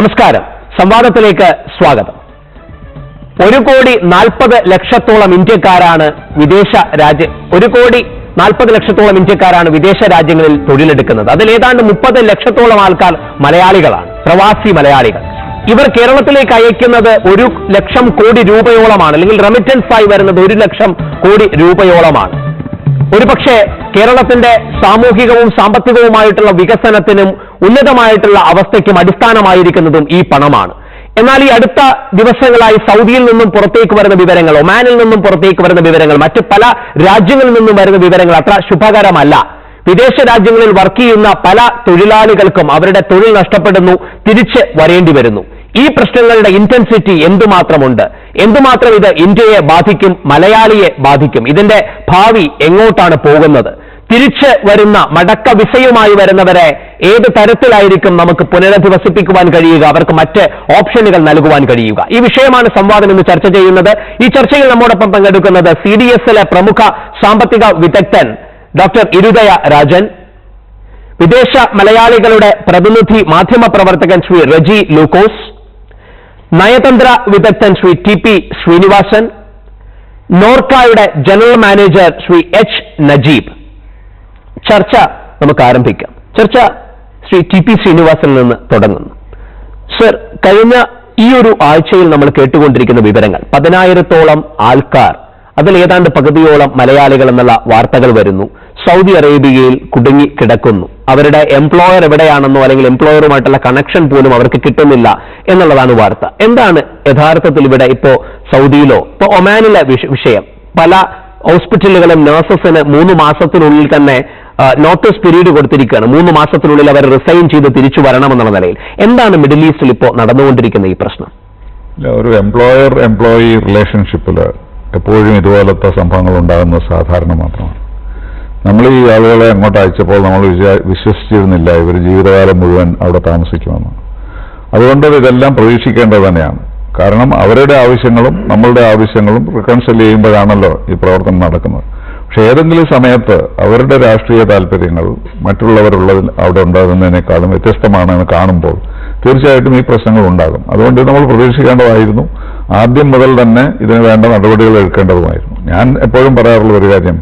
നമസ്കാരം. സംവാദത്തിലേക്ക് സ്വാഗതം. 1,40,00,000 ഇന്ത്യക്കാരാണ് വിദേശ രാജ്യങ്ങളിൽ തൊഴിലെടുക്കുന്നത്. അതിൽ ഏതാണ്ട് 30 ലക്ഷത്തോളം ആൾക്കാർ മലയാളികളാണ്, പ്രവാസി മലയാളികൾ. ഇവർ കേരളത്തിലേക്ക് അയക്കുന്നത് 1 ലക്ഷം കോടി രൂപയോളമാണ്, അല്ലെങ്കിൽ റെമിറ്റൻസ് ആയി വരുന്നത് 1 ലക്ഷം കോടി രൂപയോളമാണ്. ഒരുപക്ഷെ കേരളത്തിന്റെ സാമൂഹികവും സാമ്പത്തികവുമായിട്ടുള്ള വികസനത്തിനും ഉന്നതമായിട്ടുള്ള അവസ്ഥയ്ക്കും അടിസ്ഥാനമായിരിക്കുന്നതും ഈ പണമാണ്. എന്നാൽ ഈ അടുത്ത ദിവസങ്ങളായി സൗദിയിൽ നിന്നും പുറത്തേക്ക് വരുന്ന വിവരങ്ങൾ, ഒമാനിൽ നിന്നും പുറത്തേക്ക് വരുന്ന വിവരങ്ങൾ, മറ്റ് പല രാജ്യങ്ങളിൽ നിന്നും വരുന്ന വിവരങ്ങൾ അത്ര ശുഭകരമല്ല. വിദേശ രാജ്യങ്ങളിൽ വർക്ക് ചെയ്യുന്ന പല തൊഴിലാളികൾക്കും അവരുടെ തൊഴിൽ നഷ്ടപ്പെടുന്നു, തിരിച്ച് വരേണ്ടി വരുന്നു. ഈ പ്രശ്നങ്ങളുടെ ഇന്റൻസിറ്റി എന്തുമാത്രമുണ്ട്, എന്തുമാത്രം ഇത് ഇന്ത്യയെ ബാധിക്കും, മലയാളിയെ ബാധിക്കും, ഇതിന്റെ ഭാവി എങ്ങോട്ടാണ് പോകുന്നത്, തിരിച്ച് വരുന്ന മടക്ക വിസയുമായി വരുന്നവരെ ഏത് തരത്തിലായിരിക്കും നമുക്ക് പുനരധിവസിപ്പിക്കുവാൻ കഴിയുക, അവർക്ക് മറ്റ് ഓപ്ഷനുകൾ നൽകുവാൻ കഴിയുക, ഈ വിഷയമാണ് സംവാദം ഇന്ന് ചർച്ച ചെയ്യുന്നത്. ഈ ചർച്ചയിൽ നമ്മോടൊപ്പം പങ്കെടുക്കുന്നത് CDSലെ പ്രമുഖ സാമ്പത്തിക വിദഗ്ധൻ ഡോക്ടർ ഇരുദയ രാജൻ, വിദേശ മലയാളികളുടെ പ്രതിനിധി മാധ്യമ പ്രവർത്തകൻ ശ്രീ റജി ലൂക്കോസ്, നയതന്ത്ര വിദഗ്ധൻ ശ്രീ TP ശ്രീനിവാസൻ, നോർക്കയുടെ general manager Shri H Najeeb. ചർച്ച നമുക്ക് ആരംഭിക്കാം. ചർച്ച ശ്രീ TP ശ്രീനിവാസനിൽ നിന്ന് തുടങ്ങുന്നു. സർ, കഴിഞ്ഞ ഈ ഒരു ആഴ്ചയിൽ നമ്മൾ കേട്ടുകൊണ്ടിരിക്കുന്ന വിവരങ്ങൾ 10,000-ഓളം ആൾക്കാർ, അതിൽ ഏതാണ്ട് പകുതിയോളം മലയാളികൾ എന്നുള്ള വാർത്തകൾ വരുന്നു, സൗദി അറേബ്യയിൽ കുടുങ്ങി കിടക്കുന്നു. അവരുടെ എംപ്ലോയർ എവിടെയാണെന്നോ അല്ലെങ്കിൽ എംപ്ലോയറുമായിട്ടുള്ള കണക്ഷൻ പോലും അവർക്ക് കിട്ടുന്നില്ല എന്നുള്ളതാണ് വാർത്ത. എന്താണ് യഥാർത്ഥത്തിൽ ഇവിടെ ഇപ്പോ സൗദിയിലോ ഇപ്പോ ഒമാനിലെ വിഷയം? പല ഹോസ്പിറ്റലുകളും നഴ്സസിന് 3 മാസത്തിനുള്ളിൽ തന്നെ നോട്ടീസ് പീരീഡ് കൊടുത്തിരിക്കുകയാണ്. 3 മാസത്തിനുള്ളിൽ അവർ റിസൈൻ ചെയ്ത് തിരിച്ചു വരണമെന്നുള്ള നിലയിൽ. എന്താണ് മിഡിൽ ഈസ്റ്റിൽ ഇപ്പോൾ നടന്നുകൊണ്ടിരിക്കുന്ന ഈ പ്രശ്നം? ഒരു എംപ്ലോയർ എംപ്ലോയി റിലേഷൻഷിപ്പിൽ എപ്പോഴും ഇതുപോലത്തെ സംഭവങ്ങൾ ഉണ്ടാകുന്നത് സാധാരണ മാത്രമാണ്. നമ്മൾ ഈ ആളുകളെ അങ്ങോട്ട് അയച്ചപ്പോൾ നമ്മൾ വിശ്വസിച്ചിരുന്നില്ല ഇവർ ജീവിതകാലം മുഴുവൻ അവിടെ താമസിക്കുമെന്ന്. അതുകൊണ്ട് ഇതെല്ലാം പ്രതീക്ഷിക്കേണ്ടത് തന്നെയാണ്. കാരണം അവരുടെ ആവശ്യങ്ങളും നമ്മളുടെ ആവശ്യങ്ങളും റിക്കൺസിൽ ചെയ്യുമ്പോഴാണല്ലോ ഈ പ്രവർത്തനം നടക്കുന്നത്. പക്ഷെ ഏതെങ്കിലും സമയത്ത് അവരുടെ രാഷ്ട്രീയ താല്പര്യങ്ങൾ മറ്റുള്ളവരുള്ളതിൽ അവിടെ ഉണ്ടാകുന്നതിനേക്കാളും വ്യത്യസ്തമാണെന്ന് കാണുമ്പോൾ തീർച്ചയായിട്ടും ഈ പ്രശ്നങ്ങൾ ഉണ്ടാകും. അതുകൊണ്ട് നമ്മൾ പ്രതീക്ഷിക്കേണ്ടതായിരുന്നു. ആദ്യം മുതൽ തന്നെ ഇതിന് വേണ്ട നടപടികൾ എടുക്കേണ്ടതുമായിരുന്നു. ഞാൻ എപ്പോഴും പറയാറുള്ള ഒരു കാര്യം,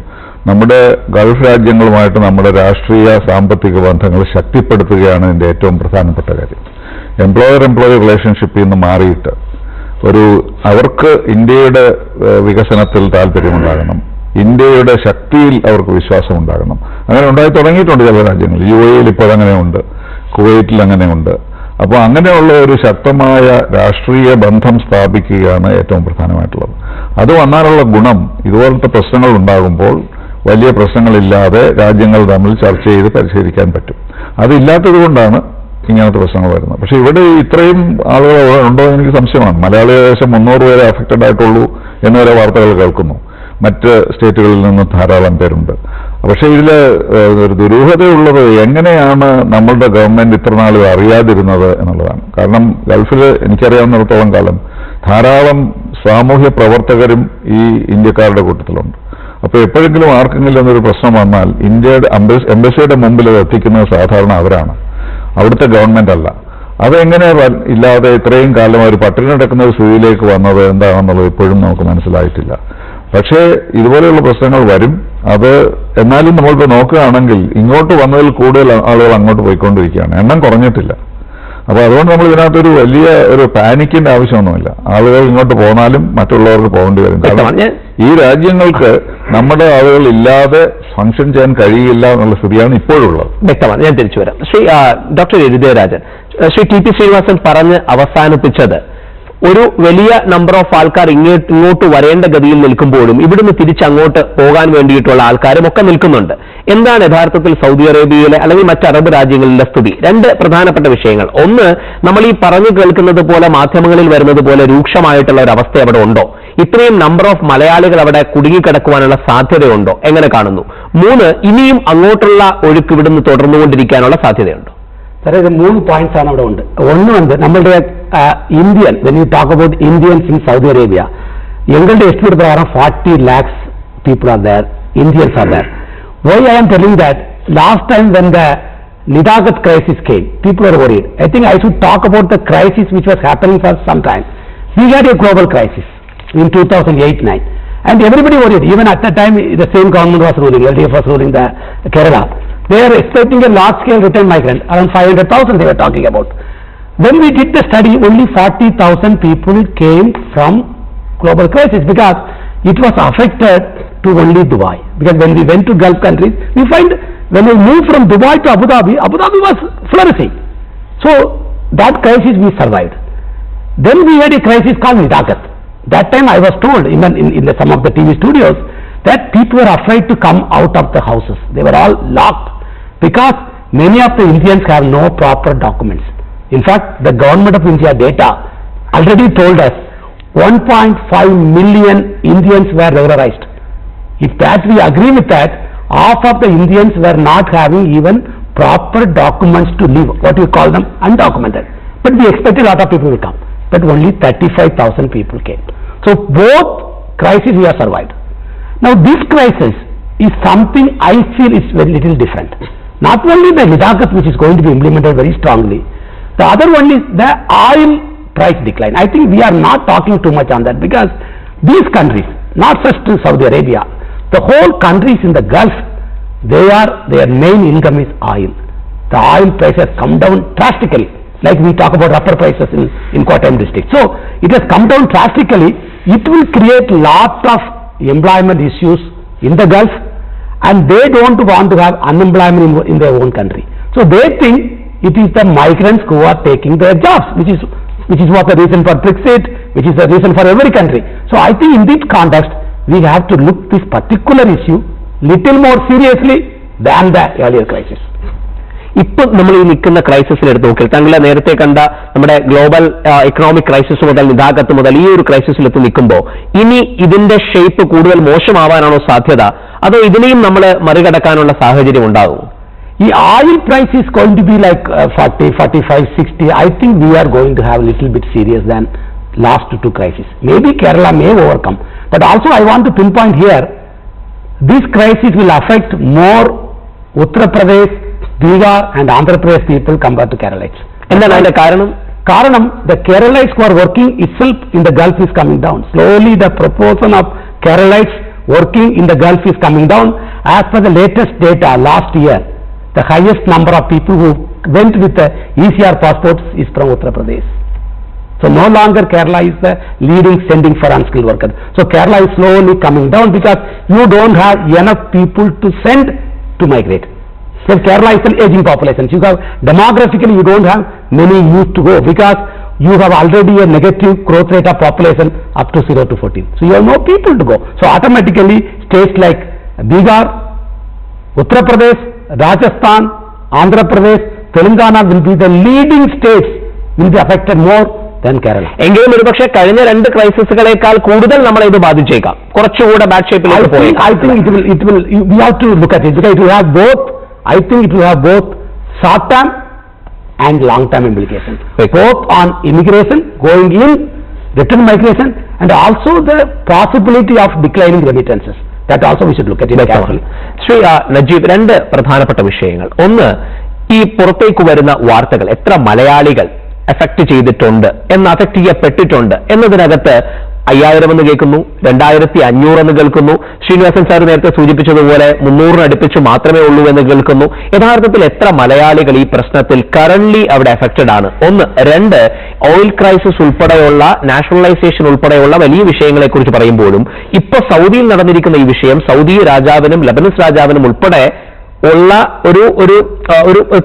നമ്മുടെ ഗൾഫ് രാജ്യങ്ങളുമായിട്ട് നമ്മുടെ രാഷ്ട്രീയ സാമ്പത്തിക ബന്ധങ്ങൾ ശക്തിപ്പെടുത്തുകയാണ് ഇതിന്റെ ഏറ്റവും പ്രധാനപ്പെട്ട കാര്യം. എംപ്ലോയർ എംപ്ലോയി റിലേഷൻഷിപ്പിൽ നിന്ന് മാറിയിട്ട് അവർക്ക് ഇന്ത്യയുടെ വികസനത്തിൽ താല്പര്യമുണ്ടാകണം, ഇന്ത്യയുടെ ശക്തിയിൽ അവർക്ക് വിശ്വാസം ഉണ്ടാകണം. അങ്ങനെ ഉണ്ടായി തുടങ്ങിയിട്ടുണ്ട് ചില രാജ്യങ്ങൾ. UAEയിൽ ഇപ്പോൾ അങ്ങനെയുണ്ട്, കുവൈറ്റിൽ അങ്ങനെയുണ്ട്. അപ്പോൾ അങ്ങനെയുള്ള ഒരു ശക്തമായ രാഷ്ട്രീയ ബന്ധം സ്ഥാപിക്കുകയാണ് ഏറ്റവും പ്രധാനമായിട്ടുള്ളത്. അത് വന്നാലുള്ള ഗുണം, ഇതുപോലത്തെ പ്രശ്നങ്ങൾ ഉണ്ടാകുമ്പോൾ വലിയ പ്രശ്നങ്ങളില്ലാതെ രാജ്യങ്ങൾ തമ്മിൽ ചർച്ച ചെയ്ത് പരിശീലിക്കാൻ പറ്റും. അതില്ലാത്തത് കൊണ്ടാണ് ഇങ്ങനത്തെ പ്രശ്നങ്ങൾ വരുന്നത്. പക്ഷെ ഇവിടെ ഇത്രയും ആളുകൾ ഉണ്ടോ എന്ന് എനിക്ക് സംശയമാണ്. മലയാളി ഏകദേശം 300 പേരെ അഫക്റ്റഡ് ആയിട്ടുള്ളൂ എന്നുവരെ വാർത്തകൾ കേൾക്കുന്നു. മറ്റ് സ്റ്റേറ്റുകളിൽ നിന്ന് ധാരാളം പേരുണ്ട്. പക്ഷെ ഇതിൽ ഒരു ദുരൂഹതയുള്ളത് എങ്ങനെയാണ് നമ്മളുടെ ഗവൺമെന്റ് ഇത്രനാളും അറിയാതിരുന്നത് എന്നുള്ളതാണ്. കാരണം ഗൾഫിൽ എനിക്കറിയാവുന്നിടത്തോളം കാലം ധാരാളം സാമൂഹ്യ പ്രവർത്തകരും ഈ ഇന്ത്യക്കാരുടെ കൂട്ടത്തിലുണ്ട്. അപ്പോൾ എപ്പോഴെങ്കിലും ആർക്കെങ്കിലും എന്നൊരു പ്രശ്നം വന്നാൽ ഇന്ത്യയുടെ എംബസിയുടെ മുമ്പിൽ എത്തിക്കുന്നത് സാധാരണ അവരാണ്, അവിടുത്തെ ഗവൺമെന്റ് അല്ല. അതെങ്ങനെ ഇല്ലാതെ ഇത്രയും കാലം ഒരു പട്ടിണി കിടക്കുന്ന ഒരു സ്ഥിതിയിലേക്ക് വന്നത് എന്താണെന്നുള്ളത് ഇപ്പോഴും നമുക്ക് മനസ്സിലായിട്ടില്ല. പക്ഷേ ഇതുപോലെയുള്ള പ്രശ്നങ്ങൾ വരും. അത് എന്നാലും നമ്മളിപ്പോൾ നോക്കുകയാണെങ്കിൽ ഇങ്ങോട്ട് വന്നതിൽ കൂടുതൽ ആളുകൾ അങ്ങോട്ട് പോയിക്കൊണ്ടിരിക്കുകയാണ്, എണ്ണം കുറഞ്ഞിട്ടില്ല. അപ്പോൾ അതുകൊണ്ട് നമ്മൾ ഇതിനകത്തൊരു വലിയ ഒരു പാനിക്കിന്റെ ആവശ്യമൊന്നുമില്ല. ആളുകൾ ഇങ്ങോട്ട് പോന്നാലും മറ്റുള്ളവർക്ക് പോകേണ്ടി വരും. കാരണം ഈ രാജ്യങ്ങൾക്ക് നമ്മുടെ ആളുകൾ ഇല്ലാതെ ഫംഗ്ഷൻ ചെയ്യാൻ കഴിയില്ല എന്നുള്ള സ്ഥിതിയാണ് ഇപ്പോഴുള്ളത്. വ്യക്തമാണ്. ഞാൻ തിരിച്ചു വരാം. ശ്രീ ഡോക്ടർ ഇരുദയ രാജൻ, ശ്രീ TP ശ്രീനിവാസൻ പറഞ്ഞ് അവസാനിപ്പിച്ചത് ഒരു വലിയ നമ്പർ ഓഫ് ആൾക്കാർ ഇങ്ങോട്ട് വരേണ്ട ഗതിയിൽ നിൽക്കുമ്പോഴും ഇവിടുന്ന് തിരിച്ചങ്ങോട്ട് പോകാൻ വേണ്ടിയിട്ടുള്ള ആൾക്കാരും ഒക്കെ നിൽക്കുന്നുണ്ട്. എന്താണ് യഥാർത്ഥത്തിൽ സൗദി അറേബ്യയിലെ അല്ലെങ്കിൽ മറ്റ് അറബ് രാജ്യങ്ങളിലെ സ്ഥിതി? 2 പ്രധാനപ്പെട്ട വിഷയങ്ങൾ. ഒന്ന്, നമ്മൾ ഈ പറഞ്ഞു കേൾക്കുന്നത് പോലെ മാധ്യമങ്ങളിൽ വരുന്നത് പോലെ രൂക്ഷമായിട്ടുള്ള ഒരു അവസ്ഥ അവിടെ ഉണ്ടോ? ഇത്രയും നമ്പർ ഓഫ് മലയാളികൾ അവിടെ കുടുങ്ങിക്കിടക്കുവാനുള്ള സാധ്യതയുണ്ടോ? എങ്ങനെ കാണുന്നു? 3, ഇനിയും അങ്ങോട്ടുള്ള ഒഴുക്ക് ഇവിടുന്ന് തുടർന്നുകൊണ്ടിരിക്കാനുള്ള സാധ്യതയുണ്ടോ? സാറേ, ഇത് 3 പോയിന്റ്സ് ആണ് അവിടെ ഉണ്ട്. ഒന്ന്, നമ്മളുടെ Indian, when you talk about Indians in Saudi Arabia, ഞങ്ങളുടെ എസ്റ്റിമേറ്റ് പ്രകാരം 40 lakhs people are there, Indians are there. Why I am telling that? Last time when the Nitagat crisis came, people were worried. I think I should talk about the crisis which was happening for some time. We had a global crisis in 2008-9, and everybody worried. Even at that time, the same government was ruling, LDF was ruling the Kerala. They were expecting a large-scale return migrant, around 500,000 they were talking about. When we did the study, only 40,000 people came from global crisis, because it was affected to only Dubai. Because when we went to Gulf countries, we find when we moved from Dubai to Abu Dhabi was flourishing. So that crisis we survived. Then we had a crisis called Nitagat. That time I was told, even in some of the TV studios, that people were afraid to come out of the houses. They were all locked, because many of the Indians have no proper documents. In fact, the government of India data already told us 1.5 million Indians were regularized. If that we agree with that, half of the Indians were not having even proper documents to live, what we call them undocumented. But we expected a lot of people will come, but only 35,000 people came. So both crises we have survived. Now this crisis is something I feel is very little different. Not only the Nitagat, which is going to be implemented very strongly, the other one is the oil price decline. I think we are not talking too much on that, because these countries, not just in Saudi Arabia, the whole countries in the Gulf, their main income is oil. The oil price has come down drastically, like we talk about rubber prices in Kottayam district. So it has come down drastically. It will create lot of employment issues in the Gulf, and they don't want to have unemployment in their own country. So they think it is the migrants who are taking their jobs, which is what the reason for Brexit, which is the reason for every country. So I think in this context, we have to look this particular issue little more seriously than the earlier crisis. ഇപ്പൊ നമ്മൾ ഈ നിൽക്കുന്ന ക്രൈസിസിൽ എടുത്ത് നോക്കിയാൽ താങ്കളെ നേരത്തെ കണ്ട നമ്മുടെ ഗ്ലോബൽ എക്കണോമിക് ക്രൈസിസ് മുതൽ നിതാഗത്ത് മുതൽ ഈ ഒരു ക്രൈസിസിൽ എത്തി നിൽക്കുമ്പോൾ ഇനി ഇതിന്റെ ഷേപ്പ് കൂടുതൽ മോശമാവാനാണോ സാധ്യത, അതോ ഇതിനെയും നമ്മൾ മറികടക്കാനുള്ള സാഹചര്യം ഉണ്ടാകും? The oil price is going to be like 40, 45, 60. I think we are going to have a little bit serious than last two crises. Maybe Kerala may overcome. But also I want to pinpoint here, this crisis will affect more Uttar Pradesh, Bihar and Andhra Pradesh people compared to Keralites. എന്താണ് അതിന്റെ കാരണം? The Keralites who are working itself in the Gulf is coming down. Slowly the proportion of Keralites working in the Gulf is coming down. As per the latest data last year, the highest number of people who went with the ECR passports is from Uttar Pradesh. So no longer Kerala is the leading sending for unskilled workers. So Kerala is slowly coming down, because you don't have enough people to send to migrate. So Kerala is an aging population. You have demographically you don't have many youth to go, because you have already a negative growth rate of population up to 0 to 14. So you have no people to go. So automatically states like Bihar, Uttar Pradesh, Rajasthan, Andhra Pradesh, Telangana will be the leading states, will be affected more than Kerala. എങ്കിലും ഒരുപക്ഷെ കഴിഞ്ഞ രണ്ട് ക്രൈസിസുകളേക്കാൾ കൂടുതൽ നമ്മളെ ഇത് ബാധിച്ചേക്കാം, കുറച്ചുകൂടെ bad ഷേപ്പിലേക്ക് പോയി. I think it will we have to look at it, because it will have both. I think it will have both short term and long term implications, both on immigration going in, return migration, and also the possibility of declining remittances. That also we should look at it carefully. Shri Najeeb, രണ്ട് പ്രധാനപ്പെട്ട വിഷയങ്ങൾ. ഒന്ന്, ഈ പുറത്തേക്ക് വരുന്ന വാർത്തകൾ എത്ര മലയാളികൾ എഫക്ട് ചെയ്തിട്ടുണ്ട്, അഫക്ട് ചെയ്യപ്പെട്ടിട്ടുണ്ട് എന്നതിനകത്ത് 5000 എന്ന് കേൾക്കുന്നു, 2500 എന്ന് കേൾക്കുന്നു, ശ്രീനിവാസൻ സാർ നേരത്തെ സൂചിപ്പിച്ചതുപോലെ 300 അടുപ്പിച്ച് മാത്രമേ ഉള്ളൂ എന്ന് കേൾക്കുന്നു. യഥാർത്ഥത്തിൽ എത്ര മലയാളികൾ ഈ പ്രശ്നത്തിൽ കറന്റ്ലി അവിടെ എഫക്റ്റഡ് ആണ്? ഒന്ന്. രണ്ട്, ഓയിൽ ക്രൈസിസ് ഉൾപ്പെടെയുള്ള നാഷണലൈസേഷൻ ഉൾപ്പെടെയുള്ള വലിയ വിഷയങ്ങളെക്കുറിച്ച് പറയുമ്പോഴും ഇപ്പൊ സൗദിയിൽ നടന്നിരിക്കുന്ന ഈ വിഷയം സൗദി രാജാവിനും ലബനസ് രാജാവിനും ഉൾപ്പെടെ ഉള്ള ഒരു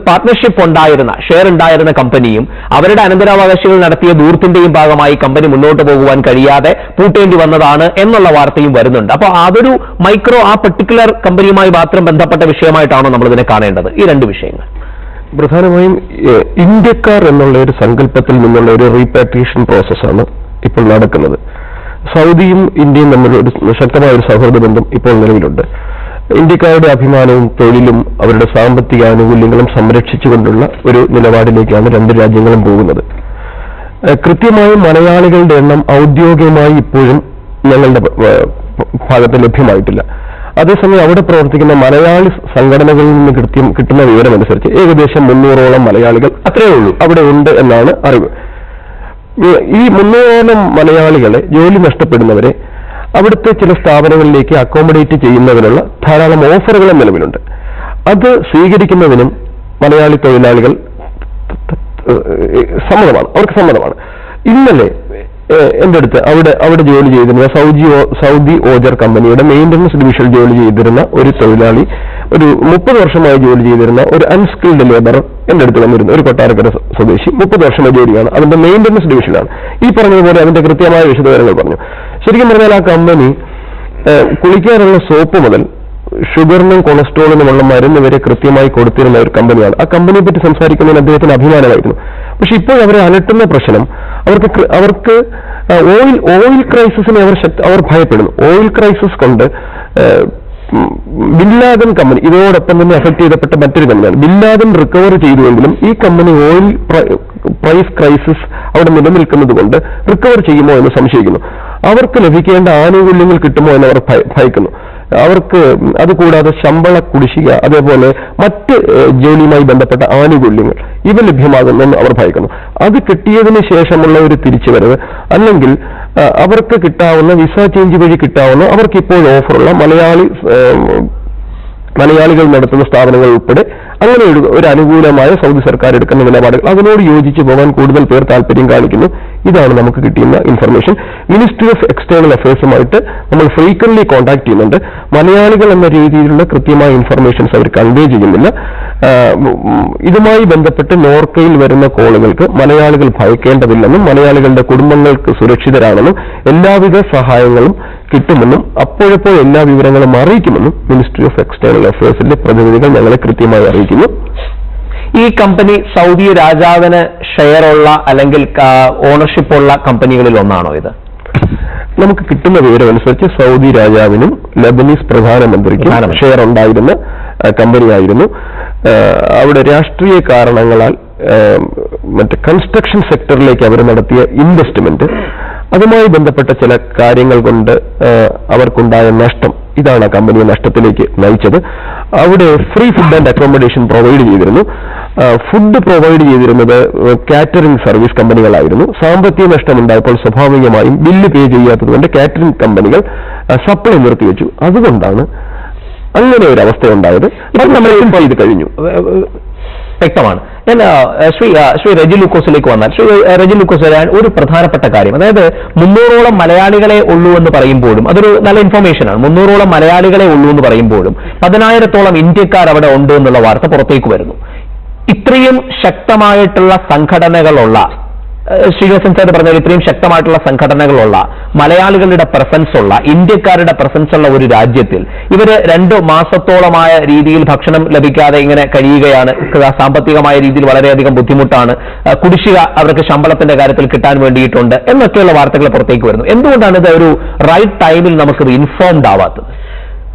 പാർട്ട്ണർഷിപ്പ് ഉണ്ടായിരുന്ന, ഷെയർ ഉണ്ടായിരുന്ന കമ്പനിയും അവരുടെ അനന്തരാവകാശികൾ നടത്തിയ ദൂർത്തിന്റെയും ഭാഗമായി കമ്പനി മുന്നോട്ട് പോകുവാൻ കഴിയാതെ പൂട്ടേണ്ടി വന്നതാണ് എന്നുള്ള വാർത്തയും വരുന്നുണ്ട്. അപ്പോൾ അതൊരു മൈക്രോ, ആ പർട്ടിക്കുലർ കമ്പനിയുമായി മാത്രം ബന്ധപ്പെട്ട വിഷയമായിട്ടാണോ നമ്മൾ ഇതിനെ കാണേണ്ടത്? ഈ രണ്ട് വിഷയങ്ങൾ പ്രധാനമായും ഇന്ത്യക്കാർ എന്നുള്ള ഒരു സങ്കല്പത്തിൽ നിന്നുള്ള ഒരു റീപാട്രിയേഷൻ പ്രോസസ്സാണ് ഇപ്പോൾ നടക്കുന്നത്. സൗദിയും ഇന്ത്യയും തമ്മിലൊരു ശക്തമായ ഒരു സൗഹൃദ ബന്ധം ഇപ്പോൾ നിലവിലുണ്ട്. ഇന്ത്യക്കാരുടെ അഭിമാനവും തൊഴിലും അവരുടെ സാമ്പത്തിക ആനുകൂല്യങ്ങളും സംരക്ഷിച്ചുകൊണ്ടുള്ള ഒരു നിലപാടിലേക്കാണ് രണ്ട് രാജ്യങ്ങളും പോകുന്നത്. കൃത്യമായും മലയാളികളുടെ എണ്ണം ഔദ്യോഗികമായി ഇപ്പോഴും ഞങ്ങളുടെ ഭാഗത്ത് ലഭ്യമായിട്ടില്ല. അതേസമയം അവിടെ പ്രവർത്തിക്കുന്ന മലയാളി സംഘടനകളിൽ നിന്ന് കിട്ടുന്ന വിവരമനുസരിച്ച് ഏകദേശം 300ഓളം മലയാളികൾ അത്രയേ ഉള്ളൂ അവിടെ ഉണ്ട് എന്നാണ് അറിവ്. ഈ 300ഓളം മലയാളികളെ, ജോലി നഷ്ടപ്പെടുന്നവരെ അവിടുത്തെ ചില സ്ഥാപനങ്ങളിലേക്ക് അക്കോമഡേറ്റ് ചെയ്യുന്നതിനുള്ള ധാരാളം ഓഫറുകൾ നിലവിലുണ്ട്. അത് സ്വീകരിക്കുന്നതിനും മലയാളി തൊഴിലാളികൾ അവർക്ക് സമ്മതമാണ്. ഇന്നലെ എന്റെ അടുത്ത് അവിടെ ജോലി ചെയ്തിരുന്ന സൗദി ഓജർ കമ്പനിയുടെ മെയിൻ്റനൻസ് ഡിവിഷനിൽ ജോലി ചെയ്തിരുന്ന ഒരു തൊഴിലാളി, ഒരു 30 വർഷമായി ജോലി ചെയ്തിരുന്ന ഒരു അൺസ്കിൽഡ് ലേബറർ എന്റെ അടുത്ത് വന്നിരുന്നു. ഒരു കൊട്ടാരക്കര സ്വദേശി, 30 വർഷമായി ജോലിയാണ്, അതിന്റെ മെയിൻ്റനൻസ് ഡിവിഷനിലാണ്. ഈ പറഞ്ഞതുപോലെ അതിന്റെ കൃത്യമായ വിശദവിവരങ്ങൾ പറഞ്ഞു. ശരിക്കും പറഞ്ഞാൽ ആ കമ്പനി കുളിക്കാനുള്ള സോപ്പ് മുതൽ ഷുഗറിനും കൊളസ്ട്രോളിനുമുള്ള മരുന്ന് വരെ കൃത്യമായി കൊടുത്തിരുന്ന ഒരു കമ്പനിയാണ്. ആ കമ്പനിയെ പറ്റി സംസാരിക്കുന്നതിന് അദ്ദേഹത്തിന് അഭിമാനമായിരുന്നു. പക്ഷെ ഇപ്പോൾ അവരെ അലട്ടുന്ന പ്രശ്നം, അവർക്ക് ഓയിൽ ക്രൈസിസിനെ അവർ ഭയപ്പെടുന്നു. ഓയിൽ ക്രൈസിസ് കൊണ്ട് ബിൻ ലാദൻ കമ്പനി ഇതോടൊപ്പം തന്നെ അഫക്ട് ചെയ്യപ്പെട്ട മറ്റൊരു കമ്പനിയാണ്. ബിൻ ലാദൻ റിക്കവർ ചെയ്തുവെങ്കിലും ഈ കമ്പനി ഓയിൽ പ്രൈസ് ക്രൈസിസ് അവിടെ നിലനിൽക്കുന്നത് കൊണ്ട് റിക്കവർ ചെയ്യുമോ എന്ന് സംശയിക്കുന്നു. അവർക്ക് ലഭിക്കേണ്ട ആനുകൂല്യങ്ങൾ കിട്ടുമോ എന്ന് അവർ ഭയക്കുന്നു. അവർക്ക് അതുകൂടാതെ ശമ്പള കുടിശ്ശിക, അതേപോലെ മറ്റ് ജോലിയുമായി ബന്ധപ്പെട്ട ആനുകൂല്യങ്ങൾ ഇവ ലഭ്യമാകുമെന്ന് അവർ ഭയക്കുന്നു. അത് കിട്ടിയതിന് ശേഷമുള്ള ഒരു തിരിച്ചുവരവ്, അല്ലെങ്കിൽ അവർക്ക് കിട്ടാവുന്ന വിസ ചേഞ്ച് വഴി കിട്ടാവുന്ന അവർക്കിപ്പോൾ ഓഫറുള്ള മലയാളികൾ നടത്തുന്ന സ്ഥാപനങ്ങൾ ഉൾപ്പെടെ അങ്ങനെ ഒരു അനുകൂലമായ സൗദി സർക്കാർ എടുക്കുന്ന നിലപാടുകൾ, അതിനോട് യോജിച്ച് പോകാൻ കൂടുതൽ പേർ താല്പര്യം കാണിക്കുന്നു. ഇതാണ് നമുക്ക് കിട്ടിയുന്ന ഇൻഫർമേഷൻ. മിനിസ്ട്രി ഓഫ് എക്സ്റ്റേണൽ അഫയേഴ്സുമായിട്ട് നമ്മൾ ഫ്രീക്വന്റ്ലി കോൺടാക്ട് ചെയ്യുന്നുണ്ട്. മലയാളികൾ എന്ന രീതിയിലുള്ള കൃത്യമായ ഇൻഫർമേഷൻസ് അവർ കൺവേ ചെയ്യുന്നില്ല. ഇതുമായി ബന്ധപ്പെട്ട് നോർക്കയിൽ വരുന്ന കോളുകൾക്ക് മലയാളികൾ ഭയക്കേണ്ടതില്ലെന്നും മലയാളികളുടെ കുടുംബങ്ങൾക്ക് സുരക്ഷിതരാണെന്നും എല്ലാവിധ സഹായങ്ങളും കിട്ടുമെന്നും അപ്പോഴപ്പോൾ എല്ലാ വിവരങ്ങളും അറിയിക്കുമെന്നും മിനിസ്ട്രി ഓഫ് എക്സ്റ്റേണൽ അഫയേഴ്സിന്റെ പ്രതിനിധികൾ ഞങ്ങളെ കൃത്യമായി അറിയിക്കുന്നു. ഈ കമ്പനി സൗദി രാജാവിന് ഷെയറുള്ള അല്ലെങ്കിൽ ഓണർഷിപ്പുള്ള കമ്പനികളിൽ ഒന്നാണോ ഇത്? നമുക്ക് കിട്ടുന്ന വിവരം അനുസരിച്ച് സൗദി രാജാവിനും ലബനീസ് പ്രധാനമന്ത്രിക്കും ഷെയർ ഉണ്ടായിരുന്ന കമ്പനിയായിരുന്നു. അവിടെ രാഷ്ട്രീയ കാരണങ്ങളാൽ മറ്റ് കൺസ്ട്രക്ഷൻ സെക്ടറിലേക്ക് അവർ നടത്തിയ ഇൻവെസ്റ്റ്മെന്റ്, അതുമായി ബന്ധപ്പെട്ട ചില കാര്യങ്ങൾ കൊണ്ട് അവർക്കുണ്ടായ നഷ്ടം, ഇതാണ് ആ കമ്പനിയെ നഷ്ടത്തിലേക്ക് നയിച്ചത്. അവിടെ free food and accommodation provide ചെയ്തിരുന്നു. ഫുഡ് പ്രൊവൈഡ് ചെയ്തിരുന്നത് കാറ്ററിംഗ് സർവീസ് കമ്പനികളായിരുന്നു. സാമ്പത്തിക നഷ്ടമുണ്ടായപ്പോൾ സ്വാഭാവികമായും ബില്ല് പേ ചെയ്യാത്തതുകൊണ്ട് കാറ്ററിംഗ് കമ്പനികൾ സപ്ലൈ നിർത്തിവെച്ചു. അതുകൊണ്ടാണ് അങ്ങനെ ഒരു അവസ്ഥ ഉണ്ടായത്. അത് നമ്മൾ ഇത് കഴിഞ്ഞു. വ്യക്തമാണ്. ഞാൻ ശ്രീ റെജി ലൂക്കോസിലേക്ക് വന്നാൽ, ശ്രീ റെജി ലൂക്കോസ്, ഒരു പ്രധാനപ്പെട്ട കാര്യം, അതായത് 300ഓളം മലയാളികളെ ഉള്ളൂ എന്ന് പറയുമ്പോഴും അതൊരു നല്ല ഇൻഫർമേഷനാണ്. 300ഓളം മലയാളികളെ ഉള്ളൂ എന്ന് പറയുമ്പോഴും 10,000-ഓളം ഇന്ത്യക്കാർ അവിടെ ഉണ്ട് എന്നുള്ള വാർത്ത പുറത്തേക്ക് വരുന്നു. ഇത്രയും ശക്തമായിട്ടുള്ള സംഘടനകളുള്ള, ശ്രീനിവാസൻ സാർ പറഞ്ഞാൽ ഇത്രയും ശക്തമായിട്ടുള്ള സംഘടനകളുള്ള, മലയാളികളുടെ പ്രസൻസ് ഉള്ള, ഇന്ത്യക്കാരുടെ പ്രസൻസ് ഉള്ള ഒരു രാജ്യത്തിൽ ഇവർ 2 മാസത്തോളമായ രീതിയിൽ ഭക്ഷണം ലഭിക്കാതെ ഇങ്ങനെ കഴിയുകയാണ്. സാമ്പത്തികമായ രീതിയിൽ വളരെയധികം ബുദ്ധിമുട്ടാണ്. കുടിശ്ശിക അവർക്ക് ശമ്പളത്തിന്റെ കാര്യത്തിൽ കിട്ടാൻ വേണ്ടിയിട്ടുണ്ട് എന്നൊക്കെയുള്ള വാർത്തകൾ പുറത്തേക്ക് വരുന്നു. എന്തുകൊണ്ടാണ് ഇത് ഒരു റൈറ്റ് ടൈമിൽ നമുക്ക് ഇൻഫോംഡ് ആവാത്തത്?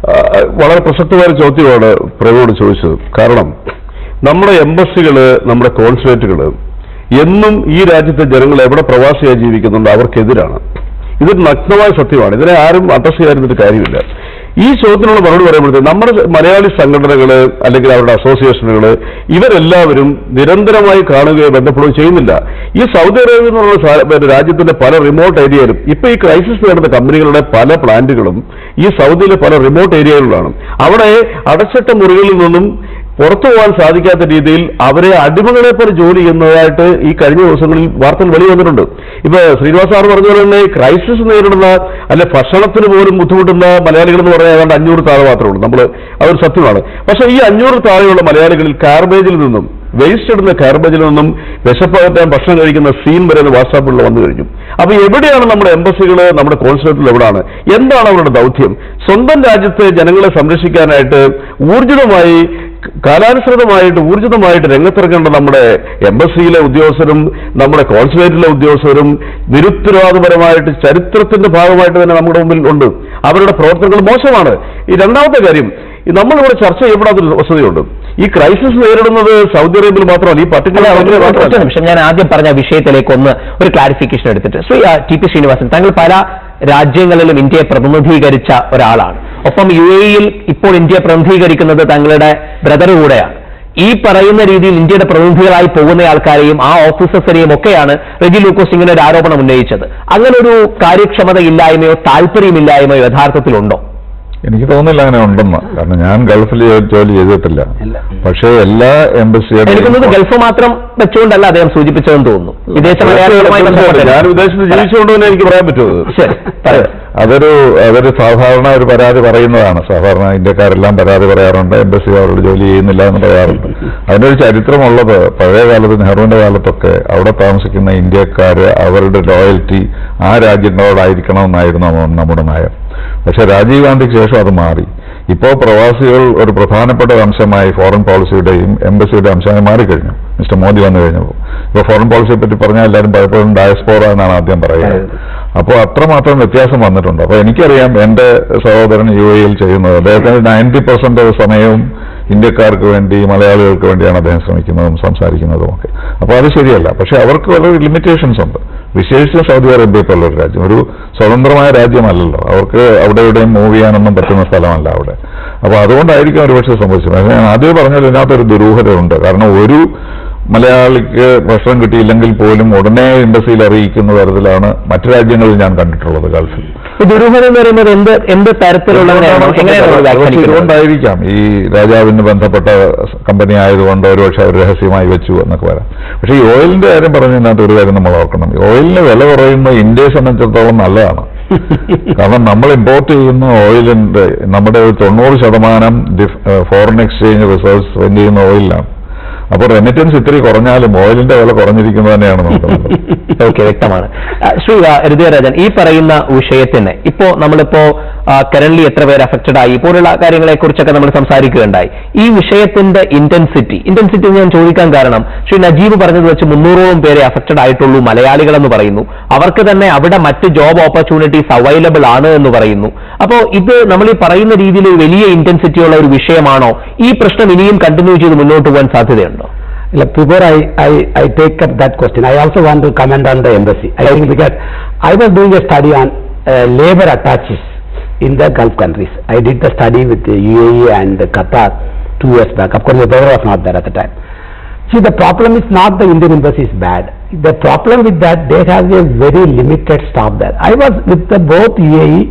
വളരെ പ്രസക്തമായ ചോദ്യമാണ് പ്രവീണോട് ചോദിച്ചത്. കാരണം നമ്മുടെ എംബസികള്, നമ്മുടെ കോൺസുലേറ്റുകള് എന്നും ഈ രാജ്യത്തെ ജനങ്ങൾ എവിടെ പ്രവാസിയായി ജീവിക്കുന്നുണ്ട് അവർക്കെതിരാണ്. ഇതൊരു നഗ്നമായ സത്യമാണ്. ഇതിനെ ആരും അഡ്രസ് ചെയ്യാതിരുന്നിട്ട് കാര്യമില്ല. ഈ ചോദ്യത്തിനുള്ള മറുപടി പറയുമ്പോഴത്തേക്ക് നമ്മുടെ മലയാളി സംഘടനകള് അല്ലെങ്കിൽ അവരുടെ അസോസിയേഷനുകള് ഇവരെല്ലാവരും നിരന്തരമായി കാണുകയോ ബന്ധപ്പെടുകയോ ചെയ്യുന്നില്ല. ഈ സൗദി അറേബ്യ എന്നുള്ള രാജ്യത്തിന്റെ പല റിമോട്ട് ഏരിയയിലും ഇപ്പൊ ഈ ക്രൈസിസ് നേടുന്ന കമ്പനികളുടെ പല പ്ലാന്റുകളും ഈ സൗദിയിലെ പല റിമോട്ട് ഏരിയകളിലാണ്. അവിടെ അടച്ചിട്ട മുറികളിൽ നിന്നും പുറത്തു പോകാൻ സാധിക്കാത്ത രീതിയിൽ അവരെ അടിമകളെ പോലെ ജോലി ചെയ്യുന്നതായിട്ട് ഈ കഴിഞ്ഞ ദിവസങ്ങളിൽ വാർത്തകൾ വെളി വന്നിട്ടുണ്ട്. ഇപ്പൊ ശ്രീനിവാസ് സാർ പറഞ്ഞ പോലെ തന്നെ ക്രൈസിസ് നേരിടുന്ന അല്ലെ ഭക്ഷണത്തിന് പോലും ബുദ്ധിമുട്ടുന്ന മലയാളികൾ എന്ന് പറഞ്ഞാൽ ഏതാണ്ട് 500 താഴെ മാത്രമേ ഉള്ളൂ. അതൊരു സത്യമാണ്. പക്ഷേ ഈ 500 താഴെയുള്ള മലയാളികളിൽ കാർബേജിൽ നിന്നും, വേസ്റ്റ് ഇടുന്ന കാർബേജിൽ നിന്നും വിശപ്പകറ്റാൻ ഭക്ഷണം കഴിക്കുന്ന സീൻ വരെ വാട്സാപ്പിൽ വന്നു കഴിഞ്ഞു. അപ്പൊ എവിടെയാണ് നമ്മുടെ എംബസികള്, നമ്മുടെ കോൺസുലേറ്റുകൾ എവിടെയാണ്? എന്താണ് അവരുടെ ദൗത്യം? സ്വന്തം രാജ്യത്തെ ജനങ്ങളെ സംരക്ഷിക്കാനായിട്ട് ഊർജിതമായിട്ട് രംഗത്തിറങ്ങേണ്ട നമ്മുടെ എംബസിയിലെ ഉദ്യോഗസ്ഥരും നമ്മുടെ കോൺസുലേറ്റിലെ ഉദ്യോഗസ്ഥരും നിരുത്തരവാദപരമായിട്ട് ചരിത്രത്തിന്റെ ഭാഗമായിട്ട് തന്നെ നമ്മുടെ മുമ്പിൽ ഉണ്ട്. അവരുടെ പ്രവർത്തനങ്ങൾ മോശമാണ്. ഈ രണ്ടാമത്തെ കാര്യം, നമ്മളിവിടെ ചർച്ച ചെയ്യപ്പെടാത്തൊരു വസ്തുതയുണ്ട്. ഈ ക്രൈസിസ് നേരിടുന്നത് സൗദി അറേബ്യയിൽ മാത്രമല്ല, ഈ പർട്ടിക്കുലർ നിമിഷം ഞാൻ ആദ്യം പറഞ്ഞ വിഷയത്തിലേക്ക് ഒരു ക്ലാരിഫിക്കേഷൻ എടുത്തിട്ട്, ശ്രീ ടി പി ശ്രീനിവാസൻ, താങ്കൾ പല രാജ്യങ്ങളിലും ഇന്ത്യയെ പ്രതിനിധീകരിച്ച ഒരാളാണ്. ഒപ്പം UAE-യിൽ ഇപ്പോൾ ഇന്ത്യ പ്രതിനിധീകരിക്കുന്നത് തങ്ങളുടെ ബ്രദർ കൂടെയാണ്. ഈ പറയുന്ന രീതിയിൽ ഇന്ത്യയുടെ പ്രതിനിധികളായി പോകുന്ന ആൾക്കാരെയും ആ ഓഫീസേഴ്സിനെയും ഒക്കെയാണ് റെജി ലൂക്കോസ് ഇങ്ങനെ ഒരു ആരോപണം ഉന്നയിച്ചത്. അങ്ങനെ ഒരു കാര്യക്ഷമതയില്ലായ്മയോ താല്പര്യമില്ലായ്മയോ യഥാർത്ഥത്തിലുണ്ടോ? എനിക്ക് തോന്നുന്നില്ല അങ്ങനെ ഉണ്ടെന്ന്. കാരണം ഞാൻ ഗൾഫിൽ ജോലി ചെയ്തിട്ടില്ല. പക്ഷേ എല്ലാ എംബസിയുടെ എടുക്കുന്നത് ഗൾഫ് മാത്രം വെച്ചുകൊണ്ടല്ല അദ്ദേഹം സൂചിപ്പിച്ചതെന്ന് തോന്നുന്നു. വിദേശ മലയാളികളുമായി ഞാൻ വിദേശത്ത് ജീവിച്ചുകൊണ്ട് തന്നെ എനിക്ക് പറയാൻ പറ്റുമത്. അതൊരു സാധാരണ ഒരു പരാതി പറയുന്നതാണ്. സാധാരണ ഇന്ത്യക്കാരെല്ലാം പരാതി പറയാറുണ്ട്, എംബസി അവരോട് ജോലി ചെയ്യുന്നില്ല എന്ന് പറയാറുണ്ട്. അതിനൊരു ചരിത്രമുള്ളത് പഴയ കാലത്ത് നെഹ്റുവിന്റെ കാലത്തൊക്കെ അവിടെ താമസിക്കുന്ന ഇന്ത്യക്കാര് അവരുടെ ലോയൽറ്റി ആ രാജ്യങ്ങളോടായിരിക്കണമെന്നായിരുന്നു നമ്മുടെ നയം. പക്ഷെ രാജീവ് ഗാന്ധിക്ക് ശേഷം അത് മാറി. ഇപ്പോൾ പ്രവാസികൾ ഒരു പ്രധാനപ്പെട്ട അംശമായി ഫോറിൻ പോളിസിയുടെയും എംബസിയുടെ അംശമായി മാറിക്കഴിഞ്ഞു മിസ്റ്റർ മോദി വന്നു കഴിഞ്ഞപ്പോൾ. ഇപ്പോൾ ഫോറിൻ പോളിസിയെ പറ്റി പറഞ്ഞാൽ എല്ലാവരും പലപ്പോഴും ഡയസ്പോറ എന്നാണ് ആദ്യം പറയുന്നത്. അപ്പോൾ അത്രമാത്രം വ്യത്യാസം വന്നിട്ടുണ്ട്. അപ്പോൾ എനിക്കറിയാം എന്റെ സഹോദരൻ UAE-യിൽ ചെയ്യുന്നത് അദ്ദേഹത്തിന് 90% സമയവും ഇന്ത്യക്കാർക്ക് വേണ്ടി മലയാളികൾക്ക് വേണ്ടിയാണ് അദ്ദേഹം ശ്രമിക്കുന്നതും സംസാരിക്കുന്നതും ഒക്കെ. അപ്പോൾ അത് ശരിയല്ല. പക്ഷെ അവർക്ക് വളരെ ലിമിറ്റേഷൻസ് ഉണ്ട്. വിശേഷിച്ച് സൗദി അറേബ്യ പോലുള്ള രാജ്യം ഒരു സ്വതന്ത്രമായ രാജ്യമല്ലല്ലോ. അവർക്ക് അവിടെ ഇവിടെയും മൂവ് ചെയ്യാനൊന്നും പറ്റുന്ന സ്ഥലമല്ല അവിടെ. അപ്പോൾ അതുകൊണ്ടായിരിക്കും ഒരുപക്ഷെ സംഭവിച്ചത്. പക്ഷേ ഞാൻ ആദ്യം പറഞ്ഞാൽ ഇതിനകത്തൊരു ദുരൂഹതയുണ്ട്. കാരണം ഒരു മലയാളിക്ക് ഭക്ഷണം കിട്ടിയില്ലെങ്കിൽ പോലും ഉടനെ എംബസിയിൽ അറിയിക്കുന്ന തരത്തിലാണ് മറ്റു രാജ്യങ്ങളിൽ ഞാൻ കണ്ടിട്ടുള്ളത് ഗൾഫിൽ. ദുരൂഹത എന്ന് പറയുന്നത് എന്ത് ഇതുകൊണ്ടായിരിക്കാം. ഈ രാജാവിന് ബന്ധപ്പെട്ട കമ്പനി ആയതുകൊണ്ട് ഒരുപക്ഷെ അവർ രഹസ്യമായി വെച്ചു എന്നൊക്കെ വരാം. പക്ഷേ ഈ ഓയിലിന്റെ കാര്യം പറഞ്ഞതിനകത്ത് ഒരു കാര്യം നമ്മൾ ഓർക്കണം. ഓയിലിന് വില കുറയുന്നത് ഇന്ത്യയെ സംബന്ധിച്ചിടത്തോളം നല്ലതാണ്. കാരണം നമ്മൾ ഇമ്പോർട്ട് ചെയ്യുന്ന ഓയിലിന്റെ നമ്മുടെ 90% ഫോറിൻ എക്സ്ചേഞ്ച് റിസർച്ച് സ്പെൻഡ് ചെയ്യുന്ന ഓയിലാണ്. അപ്പോൾ റെമിറ്റൻസ് ഇത്തിരി കുറഞ്ഞാലും ഓയിലിന്റെ വില കുറഞ്ഞിരിക്കുന്നത് തന്നെയാണ് നോക്കുന്നത്. ഓക്കെ, വ്യക്തമാണ്. ശ്രീ ഹൃദയരാജൻ, ഈ പറയുന്ന വിഷയത്തിന് നമ്മളിപ്പോ കറന്റ്ലി എത്ര പേര് അഫക്റ്റഡ് ആയി പോലുള്ള കാര്യങ്ങളെ കുറിച്ചൊക്കെ നമ്മൾ സംസാരിക്കുകയുണ്ടായി. ഈ വിഷയത്തിന്റെ ഇന്റൻസിറ്റി ഞാൻ ചോദിക്കാൻ കാരണം ശ്രീ നജീബ് പറഞ്ഞത് വെച്ച് 300ഓളം പേരെ അഫക്റ്റഡ് ആയിട്ടുള്ളൂ മലയാളികൾ എന്ന് പറയുന്നു. അവർക്ക് തന്നെ അവിടെ മറ്റ് ജോബ് ഓപ്പർച്യൂണിറ്റീസ് അവൈലബിൾ ആണ് എന്ന് പറയുന്നു. അപ്പോൾ ഇത് നമ്മൾ ഈ പറയുന്ന രീതിയിൽ വലിയ ഇന്റൻസിറ്റി ഉള്ള ഒരു വിഷയമാണോ? ഈ പ്രശ്നം ഇനിയും കണ്ടിന്യൂ ചെയ്ത് മുന്നോട്ട് പോകാൻ സാധ്യതയുണ്ടോ? Look, before I take up that question, I also want to comment on the embassy. I think because I was doing a study on labor attaches in the Gulf countries. I did the study with the UAE and Qatar 2 years back. Of course, my brother was not there at the time. See, the problem is not the Indian embassy is bad. The problem with that, they have a very limited staff there. I was with both UAE,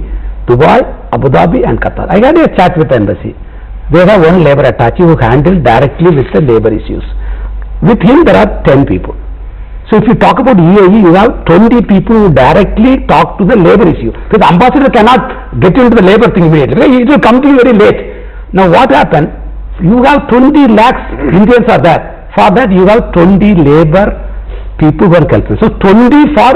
Dubai, Abu Dhabi and Qatar. I had a chat with the embassy. They have one labor attache who handled directly with the labor issues. With him there are 10 people. So if you talk about UAE, you have 20 people who directly talk to the labor issue. So the ambassador cannot get into the labor thing immediately. It will come to you very late. Now what happened? You have 20 lakhs Indians are there. For that you have 20 labor people who are calculated. So 20 for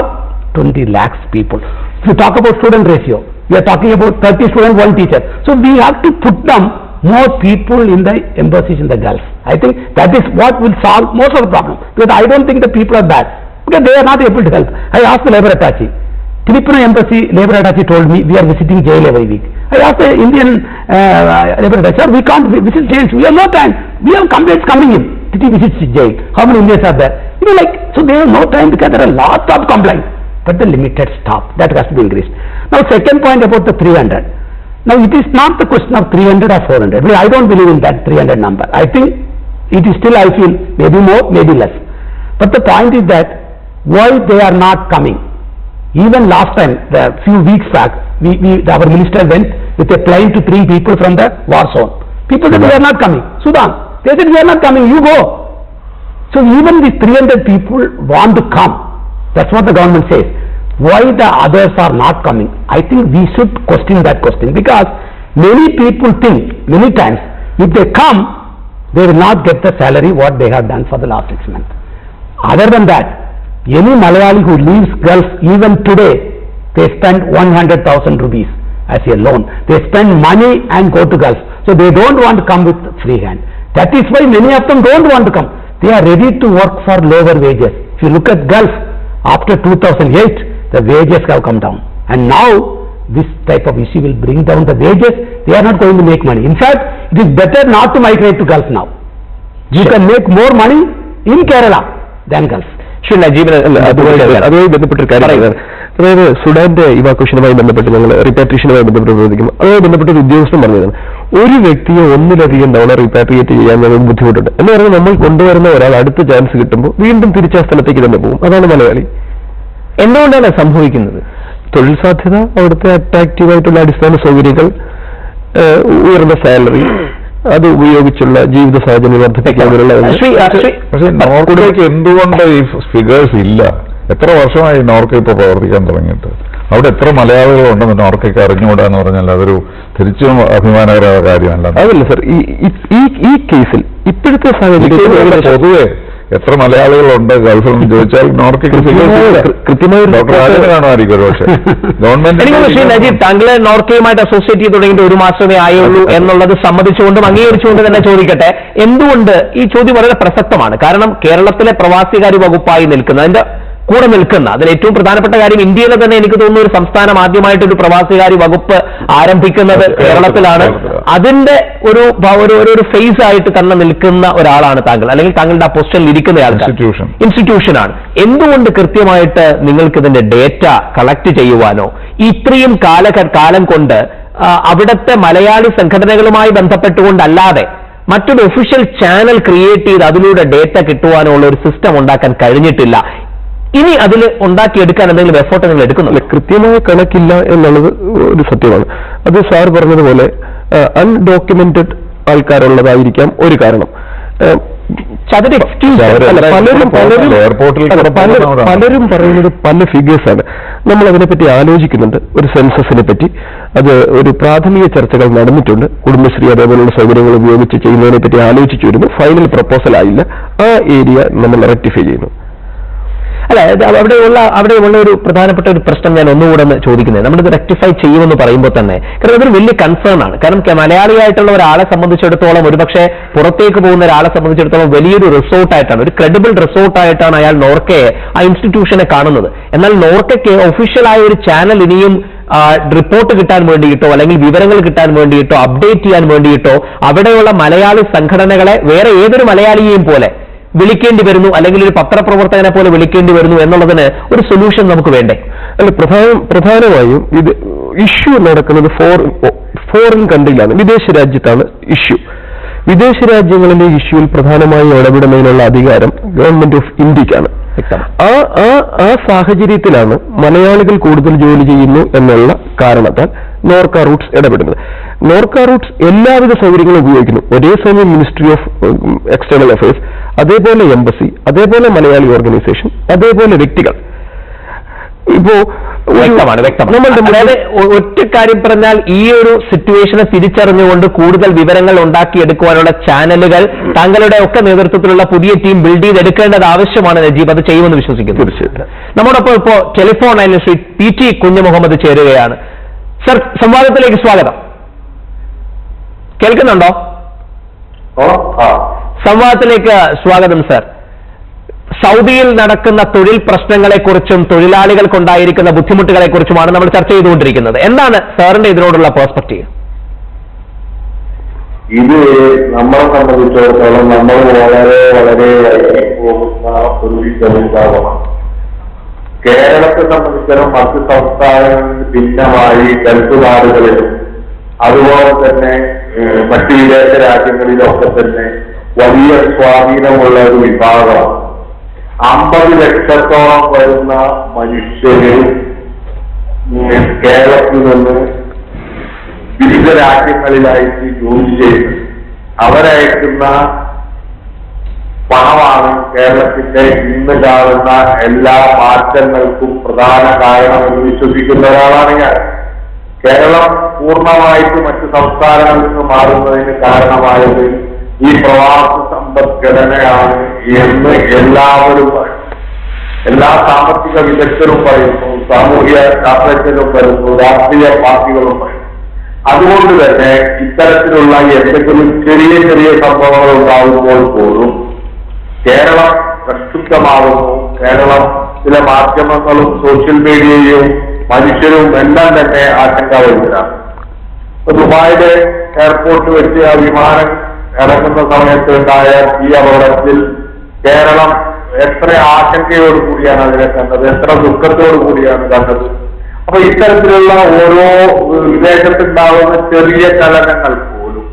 20 lakhs people. If you talk about student ratio, we are talking about 30 students, 1 teacher. So we have to put them more people in the embassies in the Gulf. I think that is what will solve most of the problem. Because I don't think the people are bad. Because they are not able to help. I asked the labor attache. Filipino embassy labor attache told me we are visiting jail every week. I asked the Indian labor attache, sir, we can't visit jails. We have no time. We have complaints coming in. Did he visit jail? How many Indians are there? So they have no time because there are lots of complaints. But the limited staff, that has to be increased. Now second point about the 300. Now it is not the question of 300 or 400. I don't believe in that 300 number. I think it is still, I feel, maybe more, maybe less. But the point is that why they are not coming. Even last time, a few weeks back, our minister went with a plane to 3 people from the war zone. People said, we are not coming. Sudan, they said, we are not coming, you go. So even these 300 people want to come. That's what the government says. Why the others are not coming? I think we should question that question, because many people think, many times, if they come, they will not get the salary what they have done for the last 6 months. Other than that, any Malayali who leaves Gulf, even today, they spend 100,000 rupees as a loan. They spend money and go to Gulf. So they don't want to come with free hand. That is why many of them don't want to come. They are ready to work for lower wages. If you look at Gulf, after 2008, the wages have come down. And now, this type of issue will bring down the wages. They are not going to make money. In fact, it is better not to migrate to Gulf now. You can make more money in Kerala than Gulf. Shri നജീബിന് അതുമായി ബന്ധപ്പെട്ടൊരു കാര്യം അതായത് സുഡാന്റെ ഇവാക്വേഷനുമായി ബന്ധപ്പെട്ട് ഞങ്ങൾ റിപ്പാട്രിയേഷനുമായി ബന്ധപ്പെട്ട് പ്രവർത്തിക്കും. അതുമായി ബന്ധപ്പെട്ട ഒരു ഉദ്യോഗസ്ഥൻ പറഞ്ഞതാണ്, ഒരു വ്യക്തിയെ ഒന്നിലധികം തവണ റിപ്പാട്രിയേറ്റ് ചെയ്യാൻ നമുക്ക് ബുദ്ധിമുട്ടുണ്ട് എന്ന് പറഞ്ഞാൽ നമ്മൾ കൊണ്ടുവരുന്ന ഒരാൾ അടുത്ത ചാൻസ് കിട്ടുമ്പോൾ വീണ്ടും തിരിച്ചാ സ്ഥലത്തേക്ക് തന്നെ പോകും. അതാണ് മലയാളി. എന്തുകൊണ്ടാണ് സംഭവിക്കുന്നത്? തൊഴിൽ സാധ്യത, അവിടുത്തെ അട്രാക്റ്റീവായിട്ടുള്ള അടിസ്ഥാന സൗകര്യങ്ങൾ, ഉയർന്ന സാലറി, അത് ഉപയോഗിച്ചുള്ള ജീവിത സാഹചര്യം വർദ്ധിപ്പിക്കുന്നതിനുള്ള. പക്ഷേ നോർക്കയ്ക്ക് എന്തുകൊണ്ട് ഈ ഫിഗേഴ്സ് ഇല്ല? എത്ര വർഷമായി നോർക്ക ഇപ്പൊ പ്രവർത്തിക്കാൻ തുടങ്ങിയിട്ട്? അവിടെ എത്ര മലയാളികളുണ്ടെന്ന് നോർക്കയ്ക്ക് അറിഞ്ഞുകൂടാന്ന് പറഞ്ഞാൽ അതൊരു തിരിച്ചും അഭിമാനകരമായ കാര്യമല്ല. അതല്ല സർ, ഈ കേസിൽ ഇപ്പോഴത്തെ സാഹചര്യത്തിൽ പൊതുവെ എത്ര മലയാളികളുണ്ട് ഗൾഫിൽ നിന്ന് ചോദിച്ചാൽ നോർക്കയ്ക്ക് കൃത്യമായി ഡോക്ടർ രാജൻ കാണുമായിരിക്കും. പക്ഷേ ഗവൺമെന്റ് നജീബ്, താങ്കളെ നോർക്കയുമായിട്ട് അസോസിയേറ്റ് ചെയ്ത് തുടങ്ങിയിട്ട് 1 മാസമേ ആയുള്ളൂ എന്നുള്ളത് സമ്മതിച്ചുകൊണ്ടും അംഗീകരിച്ചുകൊണ്ട് തന്നെ ചോദിക്കട്ടെ, എന്തുകൊണ്ട് ഈ ചോദ്യം വളരെ പ്രസക്തമാണ്. കാരണം കേരളത്തിലെ പ്രവാസികാര്യ വകുപ്പായി നിൽക്കുന്ന, അതിന്റെ കൂടെ നിൽക്കുന്ന, അതിൽ ഏറ്റവും പ്രധാനപ്പെട്ട കാര്യം ഇന്ത്യയിലെ തന്നെ എനിക്ക് തോന്നുന്നു ഒരു സംസ്ഥാനം ആദ്യമായിട്ട് ഒരു പ്രവാസികാര്യ വകുപ്പ് ആരംഭിക്കുന്നത് കേരളത്തിലാണ്. അതിന്റെ ഒരു ഫേസ് ആയിട്ട് തന്നെ നിൽക്കുന്ന ഒരാളാണ് താങ്കൾ, അല്ലെങ്കിൽ താങ്കളുടെ ആ പൊസിഷനിൽ ഇരിക്കുന്ന ആൾക്കാർ ഇൻസ്റ്റിറ്റ്യൂഷനാണ്. എന്തുകൊണ്ട് കൃത്യമായിട്ട് നിങ്ങൾക്ക് ഇതിന്റെ ഡേറ്റ കളക്ട് ചെയ്യുവാനോ ഇത്രയും കാലം കൊണ്ട് അവിടുത്തെ മലയാളി സംഘടനകളുമായി ബന്ധപ്പെട്ടുകൊണ്ടല്ലാതെ മറ്റൊരു ഒഫീഷ്യൽ ചാനൽ ക്രിയേറ്റ് ചെയ്ത് അതിലൂടെ ഡേറ്റ കിട്ടുവാനോ ഉള്ള ഒരു സിസ്റ്റം ഉണ്ടാക്കാൻ കഴിഞ്ഞിട്ടില്ല? ഇനി അതിൽ ഉണ്ടാക്കിയെടുക്കാൻ എന്തെങ്കിലും എഫോർട്ട് നിങ്ങൾ എടുക്കുന്നില്ല? കൃത്യമായ കണക്കില്ല എന്നുള്ളത് ഒരു സത്യമാണ്. അത് സാർ പറഞ്ഞതുപോലെ അൺഡോക്യുമെന്റഡ് ആൾക്കാരുള്ളതായിരിക്കാം ഒരു കാരണം. പലരും പറയുന്നത് പല ഫിഗേഴ്സാണ്. നമ്മൾ അതിനെപ്പറ്റി ആലോചിക്കുന്നുണ്ട്. ഒരു സെൻസസിനെ പറ്റി അത് ഒരു പ്രാഥമിക ചർച്ചകൾ നടന്നിട്ടുണ്ട്. കുടുംബശ്രീ അതേപോലുള്ള സൗകര്യങ്ങൾ ഉപയോഗിച്ച് ചെയ്യുന്നതിനെ പറ്റി ആലോചിച്ചു വരുന്നു. ഫൈനൽ പ്രപ്പോസൽ ആയില്ല. ആ ഏരിയ നമ്മൾ റെക്ടിഫൈ ചെയ്യുന്നു. അല്ല, അവിടെയുള്ള ഒരു പ്രധാനപ്പെട്ട ഒരു പ്രശ്നം ഞാൻ ഒന്നുകൂടെ ചോദിക്കുന്നത്, നമ്മളിത് റെക്ടിഫൈ ചെയ്യുമെന്ന് പറയുമ്പോൾ തന്നെ, കാരണം അതൊരു വലിയ കൺസേൺ ആണ്. കാരണം മലയാളിയായിട്ടുള്ള ഒരാളെ സംബന്ധിച്ചിടത്തോളം, ഒരുപക്ഷെ പുറത്തേക്ക് പോകുന്ന ഒരാളെ സംബന്ധിച്ചിടത്തോളം വലിയൊരു റിസോർട്ടായിട്ടാണ്, ഒരു ക്രെഡിബിൾ റിസോർട്ടായിട്ടാണ് അയാൾ നോർക്കയെ, ആ ഇൻസ്റ്റിറ്റ്യൂഷനെ കാണുന്നത്. എന്നാൽ നോർക്കയ്ക്ക് ഒഫീഷ്യലായ ഒരു ചാനൽ ഇനിയും റിപ്പോർട്ട് കിട്ടാൻ വേണ്ടിയിട്ടോ അല്ലെങ്കിൽ വിവരങ്ങൾ കിട്ടാൻ വേണ്ടിയിട്ടോ അപ്ഡേറ്റ് ചെയ്യാൻ വേണ്ടിയിട്ടോ അവിടെയുള്ള മലയാളി സംഘടനകളെ വേറെ ഏതൊരു മലയാളിയെയും പോലെ വിളിക്കേണ്ടി വരുന്നു, അല്ലെങ്കിൽ ഒരു പത്രപ്രവർത്തകനെ പോലെ വിളിക്കേണ്ടി വരുന്നു എന്നുള്ളതിന് ഒരു സൊല്യൂഷൻ നമുക്ക് വേണ്ടേ? അല്ല, പ്രധാനമായും ഇത് ഇഷ്യൂ നടക്കുന്നത് ഫോറിൻ കൺട്രിയിലാണ്, വിദേശ രാജ്യത്താണ് ഇഷ്യൂ. വിദേശ രാജ്യങ്ങളിലെ ഇഷ്യൂവിൽ പ്രധാനമായും ഇടപെടുന്നതിനുള്ള അധികാരം ഗവൺമെന്റ് ഓഫ് ഇന്ത്യക്കാണ്. ആ സാഹചര്യത്തിലാണ് മലയാളികൾ കൂടുതൽ ജോലി ചെയ്യുന്നു എന്നുള്ള കാരണത്താൽ നോർക്ക റൂട്ട്സ് ഇടപെടുന്നത്. നോർക്ക റൂട്ട്സ് എല്ലാവിധ സൗകര്യങ്ങളും ഉപയോഗിക്കുന്നു. ഒരേ സമയം മിനിസ്ട്രി ഓഫ് എക്സ്റ്റേണൽ അഫയേഴ്സ്, അതേപോലെ എംബസി, അതേപോലെ മലയാളി ഓർഗനൈസേഷൻ, അതേപോലെ വ്യക്തികൾ. ഇപ്പോ വ്യക്തമാണ്. അതായത് ഒറ്റ കാര്യം പറഞ്ഞാൽ, ഈ ഒരു സിറ്റുവേഷനെ തിരിച്ചറിഞ്ഞുകൊണ്ട് കൂടുതൽ വിവരങ്ങൾ ഉണ്ടാക്കിയെടുക്കുവാനുള്ള ചാനലുകൾ താങ്കളുടെ ഒക്കെ നേതൃത്വത്തിലുള്ള പുതിയ ടീം ബിൽഡ് ചെയ്തെടുക്കേണ്ടത് ആവശ്യമാണ്. നജീബ്, അത് ചെയ്യുമെന്ന് വിശ്വസിക്കുന്നു. തീർച്ചയായിട്ടും. നമ്മോടൊപ്പം ഇപ്പോൾ ടെലിഫോൺ ലൈനിൽ ശ്രീ PT കുഞ്ഞുമുഹമ്മദ് ചേരുകയാണ്. സർ, സംവാദത്തിലേക്ക് സ്വാഗതം. കേൾക്കുന്നുണ്ടോ? സംവാദത്തിലേക്ക് സ്വാഗതം സർ. സൗദിയിൽ നടക്കുന്ന തൊഴിൽ പ്രശ്നങ്ങളെക്കുറിച്ചും തൊഴിലാളികൾക്കുണ്ടായിരിക്കുന്ന ബുദ്ധിമുട്ടുകളെക്കുറിച്ചുമാണ് നമ്മൾ ചർച്ച ചെയ്തുകൊണ്ടിരിക്കുന്നത്. എന്താണ് സാറിന്റെ ഇതിനോടുള്ള പെർസ്പെക്റ്റീവ്? ഇത് നമ്മളെ സംബന്ധിച്ചിടത്തോളം നമ്മൾ വളരെ വളരെ പോകുന്ന ഒരു വിഭാഗമാണ്. കേരളത്തെ സംബന്ധിച്ചിടത്തോളം മറ്റ് സംസ്ഥാനങ്ങളിൽ ഭിന്നമായി ഗൾഫ് നാടുകളിലും അതുപോലെ തന്നെ മറ്റ് വിദേശ രാജ്യങ്ങളിലൊക്കെ തന്നെ വലിയ സ്വാധീനമുള്ള ഒരു വിഭാഗമാണ്. 50 ലക്ഷത്തോളം വരുന്ന മനുഷ്യര് കേരളത്തിൽ നിന്ന് വിവിധ രാജ്യങ്ങളിലായിട്ട് ജോലി ചെയ്യുന്നു. അവരയക്കുന്ന പണമാണ് കേരളത്തിന്റെ ഇന്ന് കാണുന്ന എല്ലാ മാറ്റങ്ങൾക്കും പ്രധാന കാരണമെന്ന് വിശ്വസിക്കുന്ന ഒരാളാണ് ഞാൻ. കേരളം പൂർണ്ണമായിട്ട് മറ്റ് സംസ്ഥാനങ്ങളിൽ നിന്ന് മാറുന്നതിന് കാരണമായത് ഈ പ്രവാസ സമ്പദ്ഘടനയാണ് എന്ന് എല്ലാവരും പറയും. എല്ലാ സാമ്പത്തിക വിദഗ്ധരും പറയുന്നു, സാമൂഹ്യ ശാസ്ത്രജ്ഞരും പറയുന്നു, രാഷ്ട്രീയ പാർട്ടികളും പറയുന്നു. അതുകൊണ്ട് തന്നെ ഇത്തരത്തിലുള്ള എന്തെങ്കിലും ചെറിയ ചെറിയ സംഭവങ്ങൾ ഉണ്ടാകുമ്പോൾ പോലും കേരളം പ്രക്ഷുബ്ധമാകുന്നു. കേരളം ചില മാധ്യമങ്ങളും സോഷ്യൽ മീഡിയയും മനുഷ്യരും എല്ലാം തന്നെ ആശങ്കാവരുത്തരാണ്. ദുബായിലെ എയർപോർട്ടിൽ വെച്ച് ആ വിമാനം ഇറങ്ങുന്ന സമയത്ത് ഉണ്ടായ ഈ അപകടത്തിൽ കേരളം എത്ര ആശങ്കയോട് കൂടിയാണ് അതിനെ കണ്ടത്, എത്ര ദുഃഖത്തോടു കൂടിയാണ് കണ്ടത്. അപ്പൊ ഇത്തരത്തിലുള്ള ഓരോ വിദേശത്തുണ്ടാവുന്ന ചെറിയ ചലനങ്ങൾ പോലും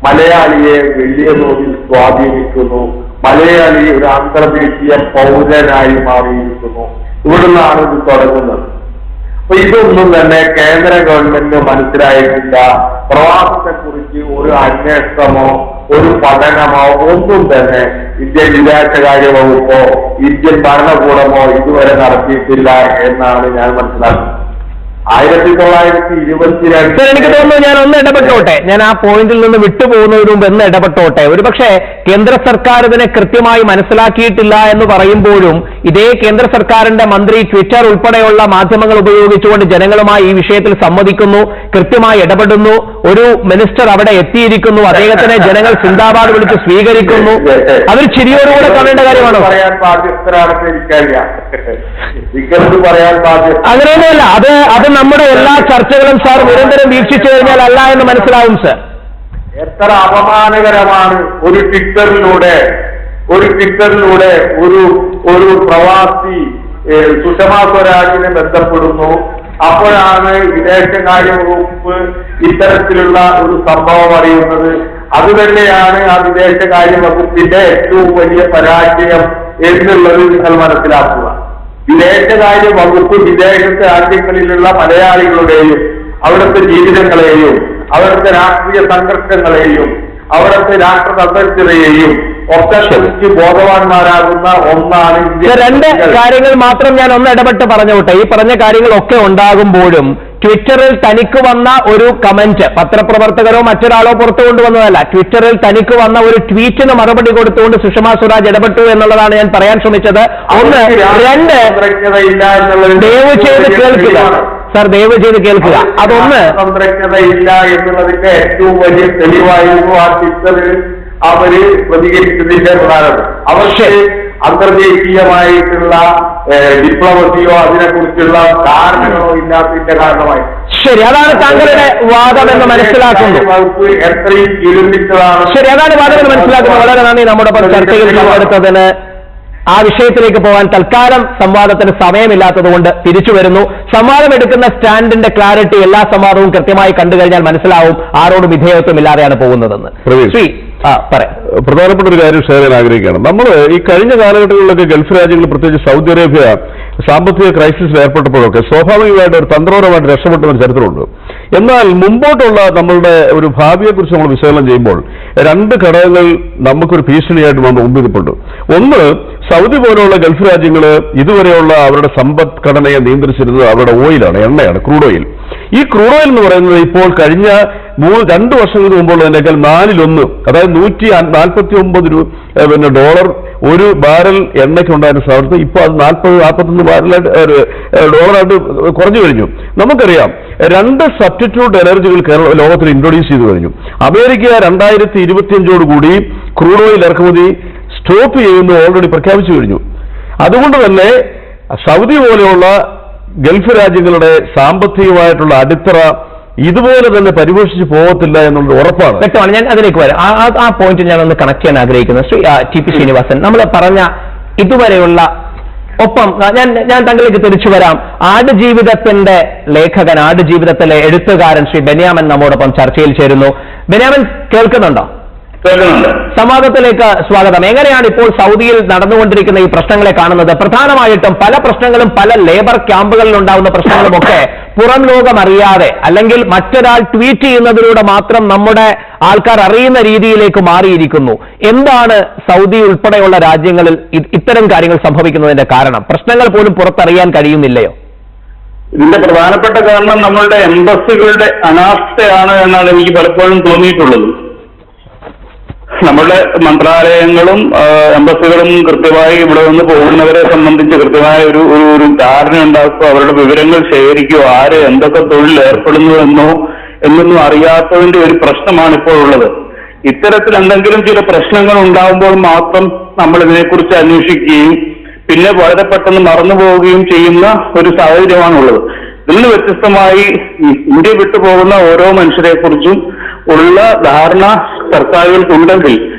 മലയാളിയെ വലിയ തോതിൽ സ്വാധീനിക്കുന്നു. മലയാളി ഒരു അന്തർദേശീയ പൗരനായി മാറിയിരിക്കുന്നു. ഇവിടുന്നാണ് ഇത് തുടങ്ങുന്നത്. അപ്പൊ ഇതൊന്നും തന്നെ കേന്ദ്ര ഗവൺമെന്റ് മനസ്സിലായിട്ടില്ല. പ്രവാസത്തെക്കുറിച്ച് ഒരു അന്വേഷണമോ ഒരു പഠനമോ ഒന്നും തന്നെ ഇന്ത്യൻ വിദേശകാര്യ വകുപ്പോ ഇന്ത്യൻ ഭരണകൂടമോ ഇതുവരെ നടത്തിയിട്ടില്ല എന്നാണ് ഞാൻ മനസ്സിലാക്കുന്നത്. 1922 എനിക്ക് തോന്നുന്നു ഞാൻ ഒന്ന് ഇടപെട്ടോട്ടെ, ഞാൻ ആ പോയിന്റിൽ നിന്ന് വിട്ടുപോകുന്നതിന് മുമ്പ് എന്ന് ഇടപെട്ടോട്ടെ. ഒരുപക്ഷെ കേന്ദ്ര സർക്കാർ ഇതിനെ കൃത്യമായി മനസ്സിലാക്കിയിട്ടില്ല എന്ന് പറയുമ്പോഴും ഇതേ കേന്ദ്ര സർക്കാരിന്റെ മന്ത്രി ട്വിറ്റർ ഉൾപ്പെടെയുള്ള മാധ്യമങ്ങൾ ഉപയോഗിച്ചുകൊണ്ട് ജനങ്ങളുമായി ഈ വിഷയത്തിൽ സംവദിക്കുന്നു, കൃത്യമായി ഇടപെടുന്നു. ഒരു മിനിസ്റ്റർ അവിടെ എത്തിയിരിക്കുന്നു, അദ്ദേഹത്തിനെ ജനങ്ങൾ സിന്ദാബാദ് വിളിച്ച് സ്വീകരിക്കുന്നു. അതൊരു ചിരിയോടുകൂടെ കാണേണ്ട കാര്യമാണോ? അങ്ങനെയൊന്നുമല്ല. അത് നമ്മുടെ എല്ലാ ചർച്ചകളും സാർ നിരന്തരം വീക്ഷിച്ചു കഴിഞ്ഞാൽ അല്ല എന്ന് മനസ്സിലാവും സാർ. എത്ര അപമാനകരമാണ് ഒരു ട്വിറ്ററിലൂടെ ഒരു പ്രവാസി സുഷമാ സ്വരാജിനെ ബന്ധപ്പെടുന്നു. അപ്പോഴാണ് വിദേശകാര്യ വകുപ്പ് ഇത്തരത്തിലുള്ള ഒരു സംഭവം അറിയുന്നത്. അതുതന്നെയാണ് ആ വിദേശകാര്യ വകുപ്പിന്റെ ഏറ്റവും വലിയ പരാജയം എന്നുള്ളത് നിങ്ങൾ മനസ്സിലാക്കുക. വിദേശകാര്യ വകുപ്പ് വിദേശ രാജ്യങ്ങളിലുള്ള മലയാളികളുടെയും അവിടുത്തെ ജീവിതങ്ങളെയും അവിടുത്തെ രാഷ്ട്രീയ സംഘർഷങ്ങളെയും അവിടുത്തെ രാഷ്ട്ര തന്ത്രജ്ഞതയെയും ഒക്കെ കുറിച്ച് ബോധവാന്മാരാകുന്ന ഒന്നാണ് ഇന്ത്യ. രണ്ട് കാര്യങ്ങൾ മാത്രം ഞാൻ ഒന്ന് ഇടപെട്ട് പറഞ്ഞോട്ടെ. ഈ പറഞ്ഞ കാര്യങ്ങളൊക്കെ ഉണ്ടാകുമ്പോഴും ട്വിറ്ററിൽ തനിക്ക് വന്ന ഒരു കമന്റ്, പത്രപ്രവർത്തകരോ മറ്റൊരാളോ പുറത്തു കൊണ്ടുവന്നതല്ല, ട്വിറ്ററിൽ തനിക്ക് വന്ന ഒരു ട്വീറ്റിന് മറുപടി കൊടുത്തുകൊണ്ട് സുഷമാ സ്വരാജ് ഇടപെട്ടു എന്നുള്ളതാണ് ഞാൻ പറയാൻ ശ്രമിച്ചത്. ഒന്ന്. രണ്ട്, ദയവ് ചെയ്ത് കേൾക്കുക സാർ, ദയവ് ചെയ്ത് കേൾക്കുക. അതൊന്ന്, തന്ത്രജ്ഞതയില്ല എന്നുള്ളതിന്റെ ഏറ്റവും വലിയ തെളിവായിരുന്നു ആ ട്വിറ്ററിൽ അവര് പ്രതികരിച്ചതിന്റെ പ്രധാനം. അവർക്ക് അന്തർദേശീയമായിട്ടുള്ള ഡിപ്ലോമസിയോ അതിനെക്കുറിച്ചുള്ള ധാരണകളോ ഇല്ലാത്തതിന്റെ കാരണമായി. ശരി, അതാണ് താങ്കളുടെ വാദം എന്ന് മനസ്സിലാക്കുന്നു. എത്രയും ഇരുന്നിട്ടതാണ്. ശരി, അതാണ് വാദം എന്ന് മനസ്സിലാക്കുന്നു. വളരെ നന്ദി നമ്മുടെ ചർച്ചയിൽ പങ്കെടുത്തതിന്. ആ വിഷയത്തിലേക്ക് പോകാൻ തൽക്കാലം സംവാദത്തിന് സമയമില്ലാത്തതുകൊണ്ട് തിരിച്ചു വരുന്നു. സംവാദം എടുക്കുന്ന സ്റ്റാൻഡിന്റെ ക്ലാരിറ്റി എല്ലാ സംവാദവും കൃത്യമായി കണ്ടു കഴിഞ്ഞാൽ മനസ്സിലാവും ആരോടും വിധേയത്വം ഇല്ലാതെയാണ് പോകുന്നതെന്ന്. പറയാം. പ്രധാനപ്പെട്ട ഒരു കാര്യം ഷെയർ ചെയ്യാൻ ആഗ്രഹിക്കുകയാണ്. നമ്മൾ ഈ കഴിഞ്ഞ കാലഘട്ടങ്ങളിലൊക്കെ ഗൾഫ് രാജ്യങ്ങൾ, പ്രത്യേകിച്ച് സൗദി അറേബ്യ സാമ്പത്തിക ക്രൈസിസിൽ ഏർപ്പെട്ടപ്പോഴൊക്കെ സ്വാഭാവികമായിട്ട് ഒരു തന്ത്രപരമായിട്ട് രക്ഷപ്പെട്ട ചരിത്രമുണ്ട്. എന്നാൽ മുമ്പോട്ടുള്ള നമ്മളുടെ ഒരു ഭാവിയെക്കുറിച്ച് നമ്മൾ വിശകലനം ചെയ്യുമ്പോൾ രണ്ട് ഘടകങ്ങൾ നമുക്കൊരു ഭീഷണിയായിട്ട് നമ്മൾ മുമ്പിൽ നിൽപ്പുണ്ട്. ഒന്ന്, സൗദി പോലെയുള്ള ഗൾഫ് രാജ്യങ്ങൾ ഇതുവരെയുള്ള അവരുടെ സമ്പദ്ഘടനയെ നിയന്ത്രിച്ചിരുന്നത് അവരുടെ ഓയിലാണ്, എണ്ണയാണ്, ക്രൂഡ് ഓയിൽ. ഈ ക്രൂഡ് ഓയിൽ എന്ന് പറയുന്നത് ഇപ്പോൾ കഴിഞ്ഞ 2 വർഷങ്ങൾക്ക് മുമ്പുള്ളതിനേക്കാൾ 4-1, അതായത് $149 ഡോളർ ഒരു ബാരൽ എണ്ണയ്ക്കുണ്ടായിരുന്ന സ്ഥാനത്ത് ഇപ്പോൾ അത് 40-41 ഡോളറായിട്ട് കുറഞ്ഞു കഴിഞ്ഞു. നമുക്കറിയാം 2 സബ്സ്റ്റിറ്റ്യൂട്ട് എനർജികൾ ലോകത്തിൽ ഇൻട്രൊഡ്യൂസ് ചെയ്തു കഴിഞ്ഞു. അമേരിക്ക 2025 ക്രൂഡ് ഓയിൽ ഇറക്കുമതി സ്റ്റോപ്പ് ചെയ്യുന്നു ഓൾറെഡി പ്രഖ്യാപിച്ചു കഴിഞ്ഞു. അതുകൊണ്ട് തന്നെ സൗദി പോലെയുള്ള ഗൾഫ് രാജ്യങ്ങളുടെ സാമ്പത്തികമായിട്ടുള്ള അടിത്തറ ഇതുപോലെ തന്നെ പരിപോഷിച്ച് പോകത്തില്ല എന്നുള്ളത് ഉറപ്പാണ്. വ്യക്തമാണ്. ഞാൻ അതിലേക്ക് വരാം. ആ പോയിന്റ് ഞാൻ ഒന്ന് കണക്ട് ചെയ്യാൻ ആഗ്രഹിക്കുന്നത് ശ്രീ ടി.പി. ശ്രീനിവാസൻ, നമ്മൾ പറഞ്ഞ ഇതുവരെയുള്ള ഒപ്പം ഞാൻ താങ്കളിലേക്ക് തിരിച്ചു വരാം. ആടുജീവിതത്തിന്റെ ലേഖകൻ, ആടുജീവിതത്തിലെ എഴുത്തുകാരൻ ശ്രീ ബെന്യാമൻ നമ്മോടൊപ്പം ചർച്ചയിൽ ചേരുന്നു. ബെന്യാമൻ കേൾക്കുന്നുണ്ടോ? സംവാദത്തിലേക്ക് സ്വാഗതം. എങ്ങനെയാണ് ഇപ്പോൾ സൗദിയിൽ നടന്നുകൊണ്ടിരിക്കുന്ന ഈ പ്രശ്നങ്ങളെ കാണുന്നത്? പ്രധാനമായിട്ടും പല പ്രശ്നങ്ങളും പല ലേബർ ക്യാമ്പുകളിൽ ഉണ്ടാകുന്ന പ്രശ്നങ്ങളുമൊക്കെ പുറം ലോകം അറിയാതെ അല്ലെങ്കിൽ മറ്റൊരാൾ ട്വീറ്റ് ചെയ്യുന്നതിലൂടെ മാത്രം നമ്മുടെ ആൾക്കാർ അറിയുന്ന രീതിയിലേക്ക് മാറിയിരിക്കുന്നു. എന്താണ് സൗദി ഉൾപ്പെടെയുള്ള രാജ്യങ്ങളിൽ ഇത്തരം കാര്യങ്ങൾ സംഭവിക്കുന്നതിന്റെ കാരണം? പ്രശ്നങ്ങൾ പോലും പുറത്തറിയാൻ കഴിയുന്നില്ലയോ? ഇതിന്റെ പ്രധാനപ്പെട്ട കാരണം നമ്മളുടെ എംബസികളുടെ അനാസ്ഥയാണ് എന്നാണ് എനിക്ക് പലപ്പോഴും തോന്നിയിട്ടുള്ളത്. നമ്മുടെ മന്ത്രാലയങ്ങളും എംബസികളും കൃത്യമായി ഇവിടെ നിന്ന് പോകുന്നവരെ സംബന്ധിച്ച് കൃത്യമായ ഒരു ധാരണ ഉണ്ടാക്കുക, അവരുടെ വിവരങ്ങൾ ശേഖരിക്കുക, ആര് എന്തൊക്കെ തൊഴിൽ ഏർപ്പെടുന്നു എന്നൊന്നും അറിയാത്തതിന്റെ ഒരു പ്രശ്നമാണ് ഇപ്പോൾ ഉള്ളത്. ഇത്തരത്തിൽ എന്തെങ്കിലും ചില പ്രശ്നങ്ങൾ ഉണ്ടാകുമ്പോൾ മാത്രം നമ്മൾ ഇതിനെക്കുറിച്ച് അന്വേഷിക്കുകയും പിന്നെ വളരെ പെട്ടെന്ന് മറന്നു പോവുകയും ചെയ്യുന്ന ഒരു സാഹചര്യമാണുള്ളത്. ഇതിൽ നിന്ന് വ്യത്യസ്തമായി ഇന്ത്യ വിട്ടുപോകുന്ന ഓരോ മനുഷ്യരെ കുറിച്ചും ഉള്ള ധാരണ സർക്കാരുകൾക്കുണ്ടെങ്കിൽ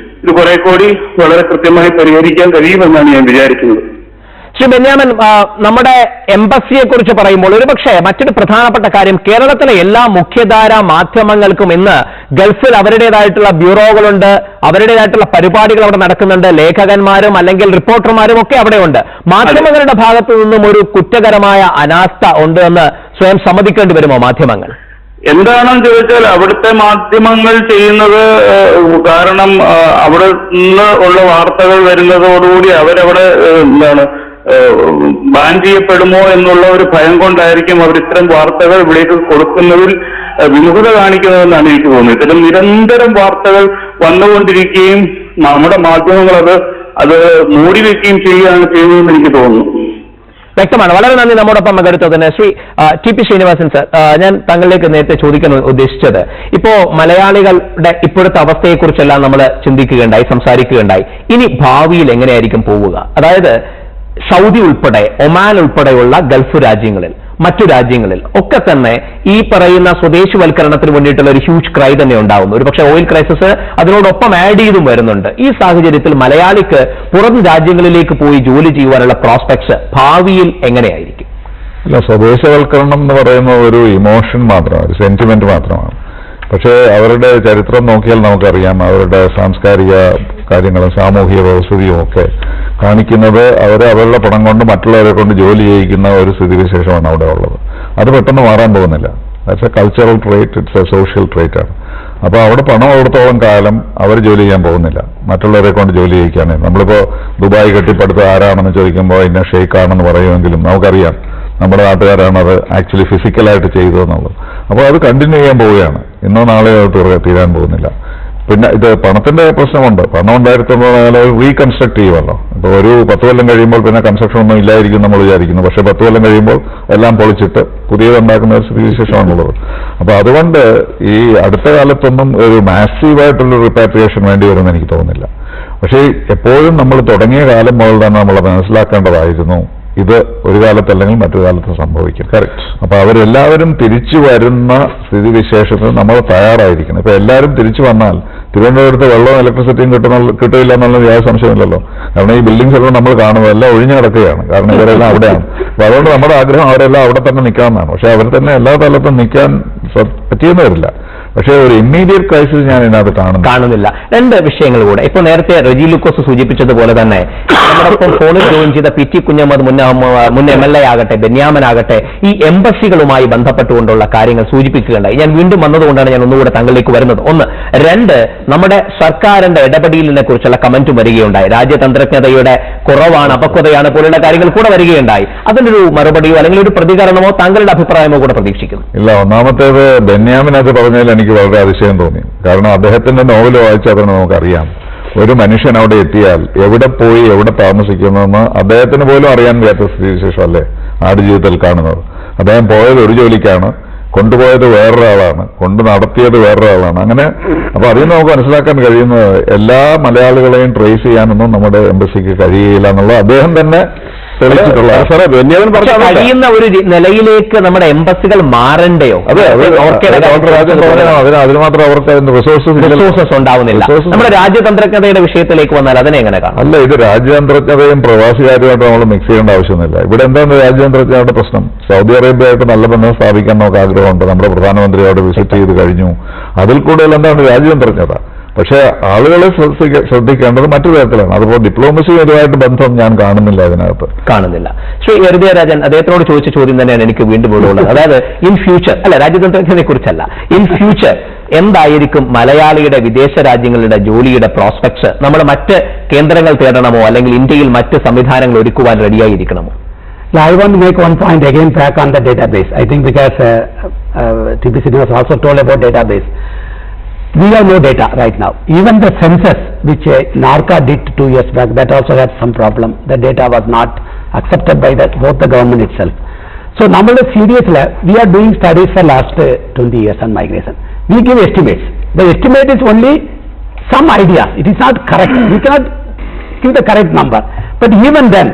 ഇത് കുറെ കൂടി വളരെ കൃത്യമായി പരിഹരിക്കാൻ കഴിയുമെന്നാണ് ഞാൻ വിചാരിക്കുന്നത്. ശ്രീ ബെന്യാമിൻ, നമ്മുടെ എംബസിയെ കുറിച്ച് പറയുമ്പോൾ ഒരുപക്ഷെ മറ്റൊരു പ്രധാനപ്പെട്ട കാര്യം, കേരളത്തിലെ എല്ലാ മുഖ്യധാരാ മാധ്യമങ്ങൾക്കും ഇന്ന് ഗൾഫിൽ അവരുടേതായിട്ടുള്ള ബ്യൂറോകളുണ്ട്, അവരുടേതായിട്ടുള്ള പരിപാടികൾ അവിടെ നടക്കുന്നുണ്ട്, ലേഖകന്മാരും അല്ലെങ്കിൽ റിപ്പോർട്ടർമാരും ഒക്കെ അവിടെയുണ്ട്. മാധ്യമങ്ങളുടെ ഭാഗത്തു നിന്നും ഒരു കുറ്റകരമായ അനാസ്ഥ ഉണ്ട് എന്ന് സ്വയം സമ്മതിക്കേണ്ടി വരുമോ മാധ്യമങ്ങൾ? എന്താണെന്ന് ചോദിച്ചാൽ അവിടുത്തെ മാധ്യമങ്ങൾ ചെയ്യുന്നത്, കാരണം അവിടെ നിന്ന് ഉള്ള വാർത്തകൾ വരുന്നതോടുകൂടി അവരവിടെ ബാൻ ചെയ്യപ്പെടുമോ എന്നുള്ള ഒരു ഭയം കൊണ്ടായിരിക്കും അവർ ഇത്തരം വാർത്തകൾ ഇവിടേക്ക് കൊടുക്കുന്നതിൽ വിമുഖത കാണിക്കുന്നതെന്നാണ് എനിക്ക് തോന്നുന്നത്. ഇത്തരം നിരന്തരം വാർത്തകൾ വന്നുകൊണ്ടിരിക്കുകയും നമ്മുടെ മാധ്യമങ്ങൾ അത് മൂടിവെക്കുകയും ചെയ്യുകയാണ് ചെയ്യുന്നതെന്ന് എനിക്ക് തോന്നുന്നു. വ്യക്തമാണ്. വളരെ നന്ദി നമ്മോടൊപ്പം പങ്കെടുത്തതിന്. ശ്രീ ടി.പി. ശ്രീനിവാസൻ സർ, ഞാൻ താങ്കളിലേക്ക് നേരത്തെ ചോദിക്കാൻ ഉദ്ദേശിച്ചത്, ഇപ്പോ മലയാളികളുടെ ഇപ്പോഴത്തെ അവസ്ഥയെക്കുറിച്ചെല്ലാം നമ്മൾ ചിന്തിക്കുകയുണ്ടായി, സംസാരിക്കുകയുണ്ടായി. ഇനി ഭാവിയിൽ എങ്ങനെയായിരിക്കും പോവുക? അതായത് സൗദി ഉൾപ്പെടെ, ഒമാൻ ഉൾപ്പെടെയുള്ള ഗൾഫ് രാജ്യങ്ങളിൽ, മറ്റു രാജ്യങ്ങളിൽ ഒക്കെ തന്നെ ഈ പറയുന്ന സ്വദേശിവൽക്കരണത്തിന് വേണ്ടിയിട്ടുള്ള ഒരു ഹ്യൂജ് ക്രൈ തന്നെ ഉണ്ടാവുന്നു. ഒരുപക്ഷെ ഓയിൽ ക്രൈസിസ് അതിനോടൊപ്പം ആഡ് ചെയ്തും വരുന്നുണ്ട്. ഈ സാഹചര്യത്തിൽ മലയാളിക്ക് പുറം രാജ്യങ്ങളിലേക്ക് പോയി ജോലി ചെയ്യുവാനുള്ള പ്രോസ്പെക്ട്സ് ഭാവിയിൽ എങ്ങനെയായിരിക്കും? അല്ല, സ്വദേശവൽക്കരണം എന്ന് പറയുന്ന ഒരു ഇമോഷൻ മാത്രമാണ്, ഒരു സെന്റിമെന്റ് മാത്രമാണ്. പക്ഷേ അവരുടെ ചരിത്രം നോക്കിയാൽ നമുക്കറിയാം, അവരുടെ സാംസ്കാരിക കാര്യങ്ങളും സാമൂഹിക വ്യവസ്ഥിതിയും ഒക്കെ കാണിക്കുന്നത് അവരുടെ പണം കൊണ്ട് മറ്റുള്ളവരെ കൊണ്ട് ജോലി ചെയ്യിക്കുന്ന ഒരു സ്ഥിതിവിശേഷമാണ് അവിടെ ഉള്ളത്. അത് പെട്ടെന്ന് മാറാൻ പോകുന്നില്ല. That's A cultural trait, it's A social trait ആണ്. അപ്പോൾ അവിടെ പണം കൊടുത്തോളം കാലം അവർ ജോലി ചെയ്യാൻ പോകുന്നില്ല, മറ്റുള്ളവരെ കൊണ്ട് ജോലി ചെയ്യിക്കാനേ. നമ്മളിപ്പോൾ ദുബായ് കെട്ടിപ്പടുത്ത ആരാണെന്ന് ചോദിക്കുമ്പോൾ ഇന്ന ഷെയ്ഖാണെന്ന് പറയുമെങ്കിലും നമുക്കറിയാം നമ്മുടെ നാട്ടുകാരാണ് അത് ആക്ച്വലി ഫിസിക്കലായിട്ട് ചെയ്തതെന്നുള്ളത്. അപ്പോൾ അത് കണ്ടിന്യൂ ചെയ്യാൻ പോവുകയാണ്, ഇന്നോ നാളെയോ തീരാൻ പോകുന്നില്ല. പിന്നെ ഇത് പണത്തിന്റെ പ്രശ്നമുണ്ട്. പണം ഉണ്ടായിരുത്തുമ്പോൾ റീകൺസ്ട്രക്ട് ചെയ്യുമല്ലോ. ഇപ്പോൾ ഒരു 10 കൊല്ലം കഴിയുമ്പോൾ പിന്നെ കൺസ്ട്രക്ഷൻ ഒന്നും ഇല്ലായിരിക്കും നമ്മൾ വിചാരിക്കുന്നു. പക്ഷെ 10 കൊല്ലം കഴിയുമ്പോൾ എല്ലാം പൊളിച്ചിട്ട് പുതിയതുണ്ടാക്കുന്ന ഒരു സ്ഥിതിവിശേഷമാണുള്ളത്. അപ്പോൾ അതുകൊണ്ട് ഈ അടുത്ത കാലത്തൊന്നും ഒരു മാസീവായിട്ടുള്ള റിപ്പാട്രിയേഷൻ വേണ്ടി വരുമെന്ന് എനിക്ക് തോന്നുന്നില്ല. പക്ഷേ എപ്പോഴും നമ്മൾ തുടങ്ങിയ കാലം മുതൽ തന്നെ നമ്മൾ മനസ്സിലാക്കേണ്ടതായിരുന്നു, ഇത് ഒരു കാലത്തല്ലെങ്കിൽ മറ്റൊരു കാലത്ത് സംഭവിക്കും. കറക്റ്റ്. അപ്പൊ അവരെല്ലാവരും തിരിച്ചു വരുന്ന സ്ഥിതിവിശേഷത്തിന് നമ്മൾ തയ്യാറായിരിക്കണം. ഇപ്പൊ എല്ലാവരും തിരിച്ചു വന്നാൽ തിരുവനന്തപുരത്ത് വെള്ളവും ഇലക്ട്രിസിറ്റിയും കിട്ടില്ല എന്നുള്ള യാതൊരു സംശയമില്ലല്ലോ. കാരണം ഈ ബിൽഡിംഗ്സ് എല്ലാം നമ്മൾ കാണുമ്പോൾ എല്ലാം ഒഴിഞ്ഞു കിടക്കുകയാണ്. കാരണം ഇവരെല്ലാം അവിടെയാണ്. അപ്പൊ അതുകൊണ്ട് നമ്മുടെ ആഗ്രഹം അവരെല്ലാം അവിടെ തന്നെ നിൽക്കാമെന്നാണ്. പക്ഷെ അവർ തന്നെ എല്ലാ സ്ഥലത്തും നിൽക്കാൻ പറ്റിയെന്ന് വരില്ല. പക്ഷേ ഒരു ഇമ്മീഡിയറ്റ് ക്രൈസിസ് ഞാൻ ഇതിനകത്ത് കാണുന്നില്ല. രണ്ട് വിഷയങ്ങൾ കൂടെ. ഇപ്പോൾ നേരത്തെ റെജി ലൂക്കോസ് സൂചിപ്പിച്ചതുപോലെ തന്നെ നമ്മളൊപ്പം ഫോണിൽ ജോയിൻ ചെയ്ത പി ടി കുഞ്ഞമ്മദ് മുൻ MLA ആകട്ടെ, ബെന്യാമൻ ആകട്ടെ, ഈ എംബസികളുമായി ബന്ധപ്പെട്ടുകൊണ്ടുള്ള കാര്യങ്ങൾ സൂചിപ്പിക്കുകയുണ്ടായി. ഞാൻ വീണ്ടും വന്നതുകൊണ്ടാണ് ഞാൻ ഒന്നുകൂടെ താങ്കളിലേക്ക് വരുന്നത്. ഒന്ന്. രണ്ട്, നമ്മുടെ സർക്കാരിന്റെ ഇടപെടലിനെ കുറിച്ചുള്ള കമന്റും വരികയുണ്ടായി. രാജ്യതന്ത്രജ്ഞതയുടെ കുറവാണ്, അപക്വതയാണ് പോലുള്ള കാര്യങ്ങൾ കൂടെ വരികയുണ്ടായി. അതിനൊരു മറുപടിയോ അല്ലെങ്കിൽ ഒരു പ്രതികരണമോ താങ്കളുടെ അഭിപ്രായമോ കൂടെ പ്രതീക്ഷിക്കുന്നു? ഇല്ല, ഒന്നാമത്തേത് ബെന്യാമിനത് പറഞ്ഞതിൽ എനിക്ക് വളരെ അതിശയം തോന്നി. കാരണം അദ്ദേഹത്തിന്റെ നോവൽ വായിച്ചാൽ തന്നെ നമുക്കറിയാം, ഒരു മനുഷ്യൻ അവിടെ എത്തിയാൽ എവിടെ പോയി എവിടെ താമസിക്കുന്നതെന്ന് അദ്ദേഹത്തിന് പോലും അറിയാൻ വയ്യാത്ത സ്ഥിതിവിശേഷമല്ലേ ആടുജീവിതത്തിൽ കാണുന്നത്. അദ്ദേഹം പോയത് ഒരു ജോലിക്കാണ്, കൊണ്ടുപോയത് വേറൊരാളാണ്, കൊണ്ട് നടത്തിയത് വേറൊരാളാണ്. അങ്ങനെ അപ്പൊ അതിൽ നമുക്ക് മനസ്സിലാക്കാൻ കഴിയുന്നത് എല്ലാ മലയാളികളെയും ട്രേസ് ചെയ്യാനൊന്നും നമ്മുടെ എംബസിക്ക് കഴിയില്ല എന്നുള്ളത് അദ്ദേഹം തന്നെ തെളിയിച്ചിട്ടുള്ള. കഴിയുന്ന ഒരു നിലയിലേക്ക് നമ്മുടെ എംബസികൾ മാറണ്ടയോ? അതിന് മാത്രം അവർക്ക് റിസോഴ്സസ് ഉണ്ടാവുന്നില്ല. നമ്മുടെ രാജ്യതന്ത്രജ്ഞതയുടെ വിഷയത്തിലേക്ക് വന്നാൽ അതിനെ എങ്ങനെ കാണാം? അല്ല, ഇത് രാജ്യതന്ത്രജ്ഞതയും പ്രവാസികാരുമായിട്ട് നമ്മൾ മിക്സ് ചെയ്യേണ്ട ആവശ്യമൊന്നുമില്ല. ഇവിടെ എന്താണ് രാജ്യതന്ത്രജ്ഞതയുടെ പ്രശ്നം? സൗദി അറേബ്യയായിട്ട് നല്ല ബന്ധം സ്ഥാപിക്കാൻ നമുക്ക് ആഗ്രഹമുണ്ട്. നമ്മുടെ പ്രധാനമന്ത്രി അവിടെ വിസിറ്റ് ചെയ്ത് കഴിഞ്ഞു. അതിൽ കൂടുതൽ എന്താണ് രാജ്യതന്ത്രജ്ഞത? പക്ഷേ ആളുകളെ ശ്രദ്ധിക്കേണ്ടത് മറ്റു തരത്തിലാണ്. അതുപോലെ ഡിപ്ലോമസി ഇതുമായിട്ട് ബന്ധം ഞാൻ കാണുന്നില്ല, കാണുന്നില്ല. ശ്രീ ഹൃദയരാജൻ, അദ്ദേഹത്തിനോട് ചോദിച്ച ചോദ്യം തന്നെയാണ് എനിക്ക് വീണ്ടും ഇവിടെ ഉള്ളത്. അതായത് ഇൻ ഫ്യൂച്ചർ, അല്ല രാജ്യതന്ത്രജ്ഞതയെ കുറിച്ചല്ല, ഇൻ ഫ്യൂച്ചർ എന്തായിരിക്കും മലയാളിയുടെ വിദേശ രാജ്യങ്ങളുടെ ജോലിയുടെ പ്രോസ്പെക്ട്സ്? നമ്മൾ മറ്റ് കേന്ദ്രങ്ങൾ തേടണമോ അല്ലെങ്കിൽ ഇന്ത്യയിൽ മറ്റ് സംവിധാനങ്ങൾ ഒരുക്കുവാൻ റെഡിയായിരിക്കണമോ? I want to make one point again back on the database. I think because T.P. Srinivas also told about database. We have no data right now. Even the census which NARCA did 2 years back, that also had some problem. The data was not accepted by both the government itself. So നമ്മൾ seriously we are doing studies for last 20 years on migration. We give estimates. The estimate is only some ideas. It is not correct. We cannot give the correct number. But even then,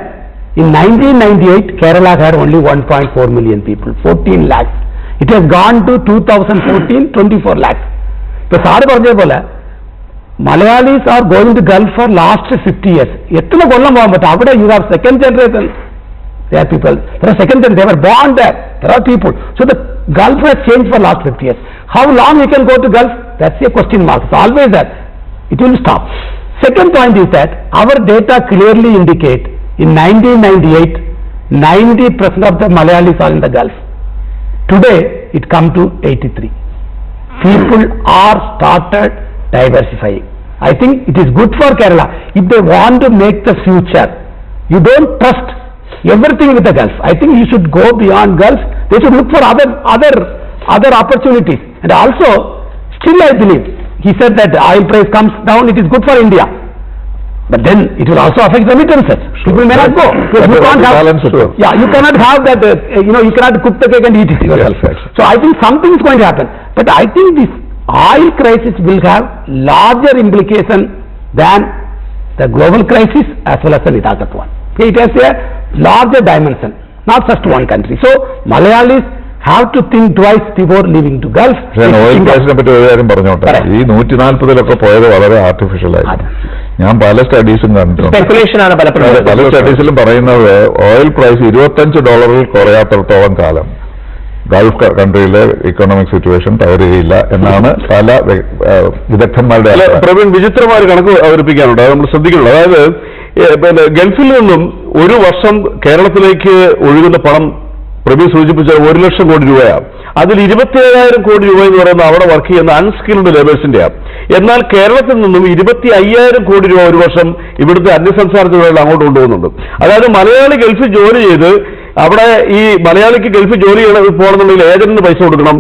in 1998, Kerala had only 1.4 million people, 14 lakhs. It has gone to 2014, 24 lakhs. ഇപ്പോൾ sir പറഞ്ഞ പോലെ Malayalis are going to Gulf for last 50 years. എത്ര കൊല്ലം പോകാൻ പറ്റും? അവിടെ you have second generation. There are people. There are second generation. They were born there. There are people. So the Gulf has changed for last 50 years. How long you can go to Gulf? That's a question mark. It's always that. It will stop. Second point is that our data clearly indicate in 1998, 90% of the Malayalis are in the Gulf. Today, it come to 83. People are started diversifying. I think it is good for Kerala. If they want to make the future, you don't trust everything with the Gulf. I think you should go beyond Gulf. They should look for other opportunities. And also, still I believe, he said that oil price comes down, it is good for India. But then it will also affect remittances. People may not go. You can't have, you cannot have that, you cannot cook the cake and eat it yourself. So I think something is going to happen. But I think this oil crisis will have larger implication than the global crisis as well as the Nitagat one. Okay, it has a larger dimension, not just one country. So Malayalis have to think twice before leaving to Gulf. Oil പ്രൈസിനെ പറ്റി ഒരു കാര്യം പറഞ്ഞോട്ടെ. ഈ 140 പോയത് വളരെ artificial ആയി. ഞാൻ പല സ്റ്റഡീസും കണ്ടിട്ടുണ്ട്. പല സ്റ്റഡീസിലും പറയുന്നത് ഓയിൽ പ്രൈസ് $25 കുറയാത്തിടത്തോളം കാലം ഗൾഫ് കൺട്രിയിലെ ഇക്കണോമിക് സിറ്റുവേഷൻ തകരുകയില്ല എന്നാണ് പല വിദഗ്ധന്മാരുടെ. പ്രവീൺ വിചിത്രമായ കണക്ക് അവതരിപ്പിക്കാനുണ്ട്, അത് നമ്മൾ ശ്രദ്ധിക്കുന്നുണ്ട്. അതായത് പിന്നെ ഗൾഫിൽ നിന്നും ഒരു വർഷം കേരളത്തിലേക്ക് ഒഴുകുന്ന പണം പ്രവീൺ സൂചിപ്പിച്ച 1 ലക്ഷം കോടി രൂപയാണ്. അതിൽ 27,000 കോടി രൂപ എന്ന് പറയുന്നത് അവിടെ വർക്ക് ചെയ്യുന്ന അൺസ്കിൽഡ് ലേബേഴ്സിന്റെയാണ്. എന്നാൽ കേരളത്തിൽ നിന്നും 25,000 കോടി രൂപ ഒരു വർഷം ഇവിടുത്തെ അന്യസംസ്ഥാന തൊഴിലാളികൾ അങ്ങോട്ട് കൊണ്ടുപോകുന്നുണ്ട്. അതായത് മലയാളി ഗൾഫിൽ ജോലി ചെയ്ത് അവിടെ ഈ മലയാളിക്ക് ഗൾഫിൽ ജോലി പോകണമെന്നുണ്ടെങ്കിൽ ഏജന്റിന് പൈസ കൊടുക്കണം,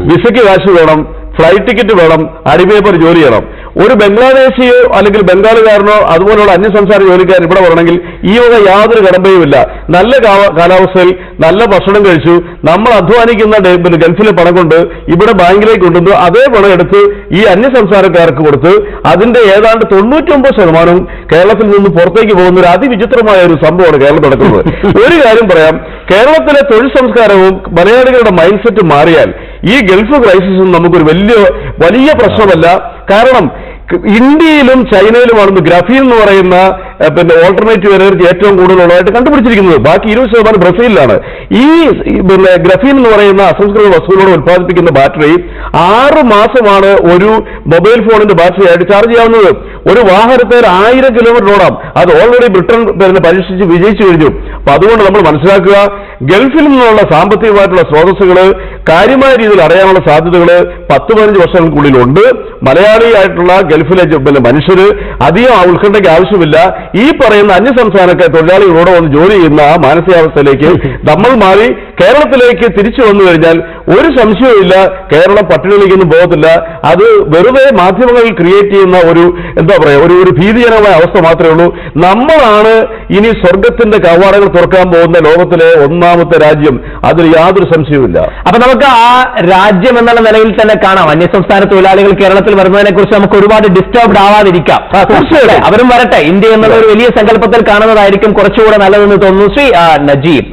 വിസയ്ക്ക് കാശ് വേണം, ഫ്ലൈറ്റ് ടിക്കറ്റ് വേണം, അടിമേപ്പർ ജോലി ചെയ്യണം. ഒരു ബംഗ്ലാദേശിയോ അല്ലെങ്കിൽ ബംഗാളുകാരനോ അതുപോലുള്ള അന്യസംസ്ഥാന ജോലിക്കാരൻ ഇവിടെ വരണമെങ്കിൽ ഈ വക യാതൊരു കടമ്പയുമില്ല. നല്ല കാലാവസ്ഥയിൽ നല്ല ഭക്ഷണം കഴിച്ചു നമ്മൾ അധ്വാനിക്കുന്ന ഗൾഫിലെ പണം കൊണ്ട് ഇവിടെ ബാങ്കിലേക്ക് കൊണ്ടുവന്ന് അതേ പണം എടുത്ത് ഈ അന്യസംസ്ഥാനക്കാർക്ക് കൊടുത്ത് അതിന്റെ ഏതാണ്ട് 99% കേരളത്തിൽ നിന്ന് പുറത്തേക്ക് പോകുന്ന ഒരു അതിവിചിത്രമായ ഒരു സംഭവമാണ് കേരളം നടക്കുന്നത്. ഒരു കാര്യം പറയാം, കേരളത്തിലെ തൊഴിൽ സംസ്കാരവും മലയാളികളുടെ മൈൻഡ് സെറ്റ് മാറിയാൽ ഈ ഗൾഫ് ക്രൈസിസും നമുക്കൊരു വലിയ പ്രശ്നമല്ല. കാരണം ഇന്ത്യയിലും ചൈനയിലുമാണ് ഗ്രഫീൻ എന്ന് പറയുന്ന പിന്നെ ഓൾട്ടർനേറ്റീവ് എനർജി ഏറ്റവും കൂടുതലുള്ളതായിട്ട് കണ്ടുപിടിച്ചിരിക്കുന്നത്. ബാക്കി 20% ബ്രസീലിലാണ്. ഈ പിന്നെ ഗ്രഫീൻ എന്ന് പറയുന്ന അസംസ്കൃത വസ്തുക്കളോട് ഉത്പാദിപ്പിക്കുന്ന ബാറ്ററി 6 മാസമാണ് ഒരു മൊബൈൽ ഫോണിന്റെ ബാറ്ററി ആയിട്ട് ചാർജ് ചെയ്യാവുന്നത്. ഒരു വാഹനത്തിൽ 1000 കിലോമീറ്റർ ഓടാം. അത് ഓൾറെഡി ബ്രിട്ടൻ പിന്നെ പരീക്ഷിച്ച് വിജയിച്ചു കഴിഞ്ഞു. അപ്പൊ അതുകൊണ്ട് നമ്മൾ മനസ്സിലാക്കുക, ഗൾഫിൽ നിന്നുള്ള സാമ്പത്തികമായിട്ടുള്ള സ്രോതസ്സുകൾ കാര്യമായ രീതിയിൽ അറിയാനുള്ള സാധ്യതകൾ 10-15 വർഷങ്ങൾക്കുള്ളിലുണ്ട്. മലയാളിയായിട്ടുള്ള ഗൾഫിലെ മനുഷ്യര് അധികം ഉത്കണ്ഠയ്ക്ക് ആവശ്യമില്ല. ഈ പറയുന്ന അന്യസംസ്ഥാനത്തെ തൊഴിലാളികളോട് വന്ന് ജോലി ചെയ്യുന്ന ആ മാനസികാവസ്ഥയിലേക്ക് നമ്മൾ മാറി കേരളത്തിലേക്ക് തിരിച്ചു വന്നു കഴിഞ്ഞാൽ ഒരു സംശയവുമില്ല, കേരളം പട്ടിണിയിലേക്കൊന്നും പോകത്തില്ല. അത് വെറുതെ മാധ്യമങ്ങളിൽ ക്രിയേറ്റ് ചെയ്യുന്ന ഒരു ഒരു ഭീതിജനകമായ അവസ്ഥ മാത്രമേ ഉള്ളൂ. നമ്മളാണ് ഇനി സ്വർഗത്തിന്റെ കവാടങ്ങൾ തുറക്കാൻ പോകുന്ന ലോകത്തിലെ 1ാമത്തെ രാജ്യം, അതിൽ യാതൊരു സംശയവുമില്ല. അപ്പൊ നമുക്ക് ആ രാജ്യം എന്നുള്ള നിലയിൽ തന്നെ കാണാം. അന്യസംസ്ഥാന തൊഴിലാളികൾ കേരളത്തിൽ വരുന്നതിനെ കുറിച്ച് നമുക്ക് ഒരുപാട് ഡിസ്റ്റർബ്ഡ് ആവാതിരിക്കാം. തീർച്ചയായും അവരും വരട്ടെ. ഇന്ത്യ എന്നുള്ള ഒരു വലിയ സങ്കല്പത്തിൽ കാണുന്നതായിരിക്കും കുറച്ചുകൂടെ നല്ലതെന്ന് തോന്നുന്നു. ശ്രീ നജീബ്,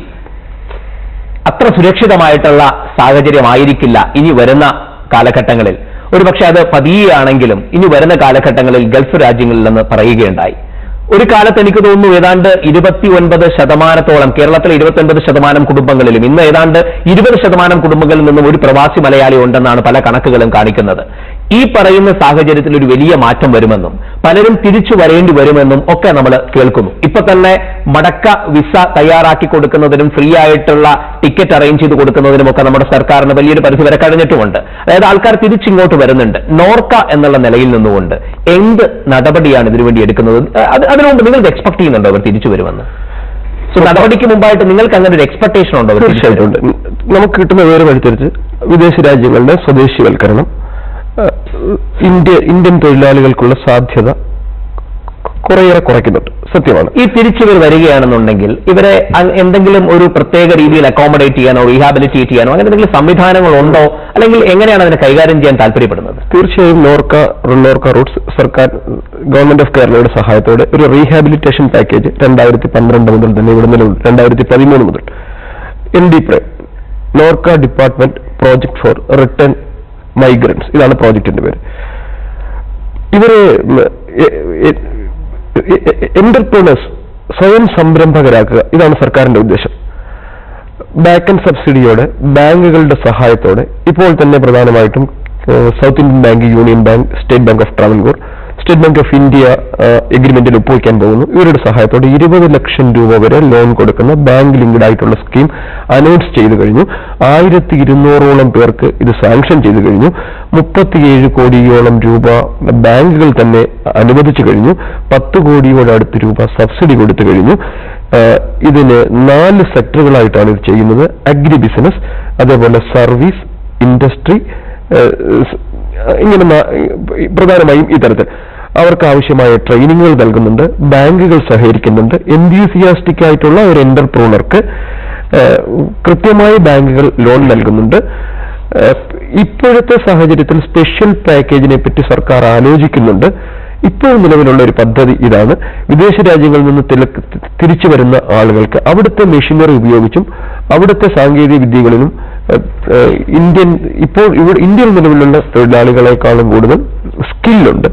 അത്ര സുരക്ഷിതമായിട്ടുള്ള സാഹചര്യമായിരിക്കില്ല ഇനി വരുന്ന കാലഘട്ടങ്ങളിൽ. ഒരുപക്ഷെ അത് പതിയെയാണെങ്കിലും ഇനി വരുന്ന കാലഘട്ടങ്ങളിൽ ഗൾഫ് രാജ്യങ്ങളിൽ നിന്ന് പറയുകയുണ്ടായി. ഒരു കാലത്ത് എനിക്ക് തോന്നുന്നു ഏതാണ്ട് 29% കേരളത്തിലെ 29% കുടുംബങ്ങളിലും ഇന്ന് ഏതാണ്ട് 20% കുടുംബങ്ങളിൽ നിന്നും ഒരു പ്രവാസി മലയാളി ഉണ്ടെന്നാണ് പല കണക്കുകളും കാണിക്കുന്നത്. ഈ പറയുന്ന സാഹചര്യത്തിൽ ഒരു വലിയ മാറ്റം വരുമെന്നും പലരും തിരിച്ചു വരേണ്ടി വരുമെന്നും ഒക്കെ നമ്മൾ കേൾക്കുന്നു. ഇപ്പൊ തന്നെ മടക്ക വിസ തയ്യാറാക്കി കൊടുക്കുന്നതിനും ഫ്രീ ആയിട്ടുള്ള ടിക്കറ്റ് അറേഞ്ച് ചെയ്ത് കൊടുക്കുന്നതിനും ഒക്കെ നമ്മുടെ സർക്കാരിന് വലിയൊരു പരിധി വരെ കഴിഞ്ഞിട്ടുമുണ്ട്. അതായത് ആൾക്കാർ തിരിച്ചിങ്ങോട്ട് വരുന്നുണ്ട്. നോർക്ക എന്നുള്ള നിലയിൽ നിന്നുകൊണ്ട് എന്ത് നടപടിയാണ് ഇതിനുവേണ്ടി എടുക്കുന്നത്? അതിനുമുമ്പ് നിങ്ങൾക്ക് എക്സ്പെക്ട് ചെയ്യുന്നുണ്ടോ അവർ തിരിച്ചു വരുമെന്ന്? നടപടിക്ക് മുമ്പായിട്ട് നിങ്ങൾക്ക് അങ്ങനെ ഒരു എക്സ്പെക്ടേഷൻ ഉണ്ടോ? തീർച്ചയായിട്ടും നമുക്ക് കിട്ടുന്ന വിവരമനുസരിച്ച് വിദേശ രാജ്യങ്ങളുടെ സ്വദേശിവൽക്കരണം ഇന്ത്യൻ തൊഴിലാളികൾക്കുള്ള സാധ്യത കുറേയേറെ കുറയ്ക്കുന്നുണ്ട്. സത്യമാണ്. ഈ തിരിച്ചുവർ വരികയാണെന്നുണ്ടെങ്കിൽ ഇവരെ എന്തെങ്കിലും ഒരു പ്രത്യേക രീതിയിൽ അക്കോമഡേറ്റ് ചെയ്യാനോ റീഹാബിലിറ്റേറ്റ് ചെയ്യാനോ അങ്ങനെ എന്തെങ്കിലും സംവിധാനങ്ങളുണ്ടോ? അല്ലെങ്കിൽ എങ്ങനെയാണ് അതിനെ കൈകാര്യം ചെയ്യാൻ താല്പര്യപ്പെടുന്നത്? തീർച്ചയായും നോർക്ക റൂട്ട്സ് സർക്കാർ ഗവൺമെന്റ് ഓഫ് കേരളയുടെ സഹായത്തോടെ ഒരു റീഹാബിലിറ്റേഷൻ പാക്കേജ് 2012 മുതൽ തന്നെ ഇവിടെ നിലവിൽ 2013 മുതൽ NDPRE Norka department project for return migrants, ഇതാണ് പ്രോജക്റ്റിന്റെ പേര്. ഇവര് എന്റർപ്രണേഴ്സ് സ്വയം സംരംഭകരാക്കുക, ഇതാണ് സർക്കാരിന്റെ ഉദ്ദേശം. ബാക്ക് ആൻഡ് സബ്സിഡിയോടെ, ബാങ്കുകളുടെ സഹായത്തോടെ, ഇപ്പോൾ തന്നെ പ്രധാനമായിട്ടും South Indian bank, union bank, state bank of Travancore, state bank of India എഗ്രിമെന്റിൽ ഒപ്പുവയ്ക്കാൻ പോകുന്നു. ഇവരുടെ സഹായത്തോടെ 20 ലക്ഷം രൂപ വരെ ലോൺ കൊടുക്കുന്ന ബാങ്ക് ലിങ്ക്ഡ് ആയിട്ടുള്ള സ്കീം അനൗൺസ് ചെയ്തു കഴിഞ്ഞു. 1200ഓളം പേർക്ക് ഇത് സാങ്ഷൻ ചെയ്തു കഴിഞ്ഞു. 37 കോടിയോളം രൂപ ബാങ്കുകൾ തന്നെ അനുവദിച്ചു കഴിഞ്ഞു. 10 കോടിയോട് അടുത്ത് രൂപ സബ്സിഡി കൊടുത്തു കഴിഞ്ഞു. ഇതിന് 4 സെക്ടറുകളായിട്ടാണ് ഇത് ചെയ്യുന്നത്. അഗ്രി ബിസിനസ്, അതേപോലെ സർവീസ്, ഇൻഡസ്ട്രി, ഇങ്ങനെ പ്രധാനമായും ഇത്തരത്തിൽ അവർക്ക് ആവശ്യമായ ട്രെയിനിങ്ങുകൾ നൽകുന്നുണ്ട്. ബാങ്കുകൾ സഹകരിക്കുന്നുണ്ട്. എൻതൂസിയാസ്റ്റിക് ആയിട്ടുള്ള ഒരു എന്റർപ്രണർക്ക് കൃത്യമായി ബാങ്കുകൾ ലോൺ നൽകുന്നുണ്ട്. ഇപ്പോഴത്തെ സാഹചര്യത്തിൽ സ്പെഷ്യൽ പാക്കേജിനെ പറ്റി സർക്കാർ ആലോചിക്കുന്നുണ്ട്. ഇപ്പോൾ നിലവിലുള്ള ഒരു പദ്ധതി ഇതാണ്. വിദേശ രാജ്യങ്ങളിൽ നിന്ന് തിരിച്ചു വരുന്ന ആളുകൾക്ക് അവിടുത്തെ മെഷീനറി ഉപയോഗിച്ചും അവിടുത്തെ സാങ്കേതിക വിദ്യകളിലും ഇന്ത്യയിൽ നിലവിലുള്ള തൊഴിലാളികളെക്കാളും കൂടുതൽ സ്കില്ലുണ്ട്.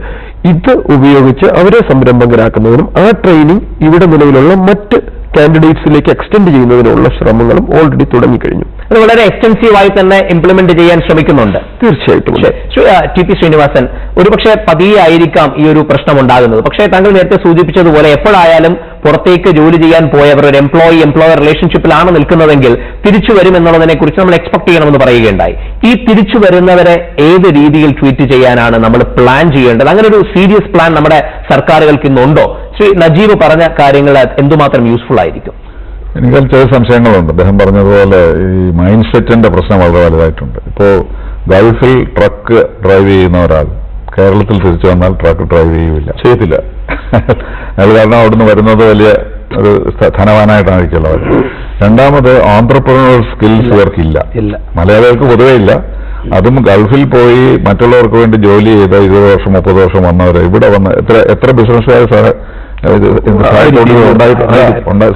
ഇത് ഉപയോഗിച്ച് അവരെ സംരംഭകരാക്കുന്നതിനും ആ ട്രെയിനിങ് ഇവിടെ നിലവിലുള്ള മറ്റ് കാൻഡിഡേറ്റ്സിലേക്ക് എക്സ്റ്റെൻഡ് ചെയ്യുന്നതിനുള്ള ശ്രമങ്ങളും ഓൾറെഡി തുടങ്ങിക്കഴിഞ്ഞു. അത് വളരെ എക്സ്റ്റൻസീവായി തന്നെ ഇംപ്ലിമെന്റ് ചെയ്യാൻ ശ്രമിക്കുന്നുണ്ട്. തീർച്ചയായിട്ടും. ടി പി ശ്രീനിവാസൻ, ഒരുപക്ഷെ പതിയെ ആയിരിക്കാം ഈ ഒരു പ്രശ്നം ഉണ്ടാകുന്നത്. പക്ഷേ താങ്കൾ നേരത്തെ സൂചിപ്പിച്ചതുപോലെ എപ്പോഴായാലും പുറത്തേക്ക് ജോലി ചെയ്യാൻ പോയവർ ഒരു എംപ്ലോയർ റിലേഷൻഷിപ്പിലാണ് നിൽക്കുന്നതെങ്കിൽ തിരിച്ചു വരുമെന്നുള്ളതിനെ കുറിച്ച് നമ്മൾ എക്സ്പെക്ട് ചെയ്യണമെന്ന് പറയുകയുണ്ടായി. ഈ തിരിച്ചു വരുന്നവരെ ഏത് രീതിയിൽ ട്രീറ്റ് ചെയ്യാനാണ് നമ്മൾ പ്ലാൻ ചെയ്യേണ്ടത്? അങ്ങനെ ഒരു സീരിയസ് പ്ലാൻ നമ്മുടെ സർക്കാരുകൾക്ക് ഇന്നുണ്ടോ? ശ്രീ നജീബ് പറഞ്ഞ കാര്യങ്ങൾ എന്തുമാത്രം യൂസ്ഫുൾ ആയിരിക്കും? എനിക്കതിൽ ചില സംശയങ്ങളുണ്ട്. അദ്ദേഹം പറഞ്ഞതുപോലെ ഈ മൈൻഡ് സെറ്റിന്റെ പ്രശ്നം വളരെ വലുതായിട്ടുണ്ട്. ഇപ്പോൾ ഗൾഫിൽ ട്രക്ക് ഡ്രൈവ് ചെയ്യുന്ന ഒരാൾ കേരളത്തിൽ തിരിച്ചു വന്നാൽ ട്രക്ക് ഡ്രൈവ് ചെയ്യത്തില്ല. അയാൾ കാരണം അവിടുന്ന് വരുന്നത് വലിയ ഒരു ധനവാനായിട്ടായിരിക്കുമല്ലോ. രണ്ടാമത് ഓൺട്രപ്രണർ സ്കിൽസ് ഇവർക്കില്ല, മലയാളികൾക്ക് പൊതുവേ ഇല്ല. അതും ഗൾഫിൽ പോയി മറ്റുള്ളവർക്ക് വേണ്ടി ജോലി ചെയ്ത് 20 വർഷം 30 വർഷം വന്നവര് ഇവിടെ വന്ന് എത്ര ബിസിനസ്സുകാർ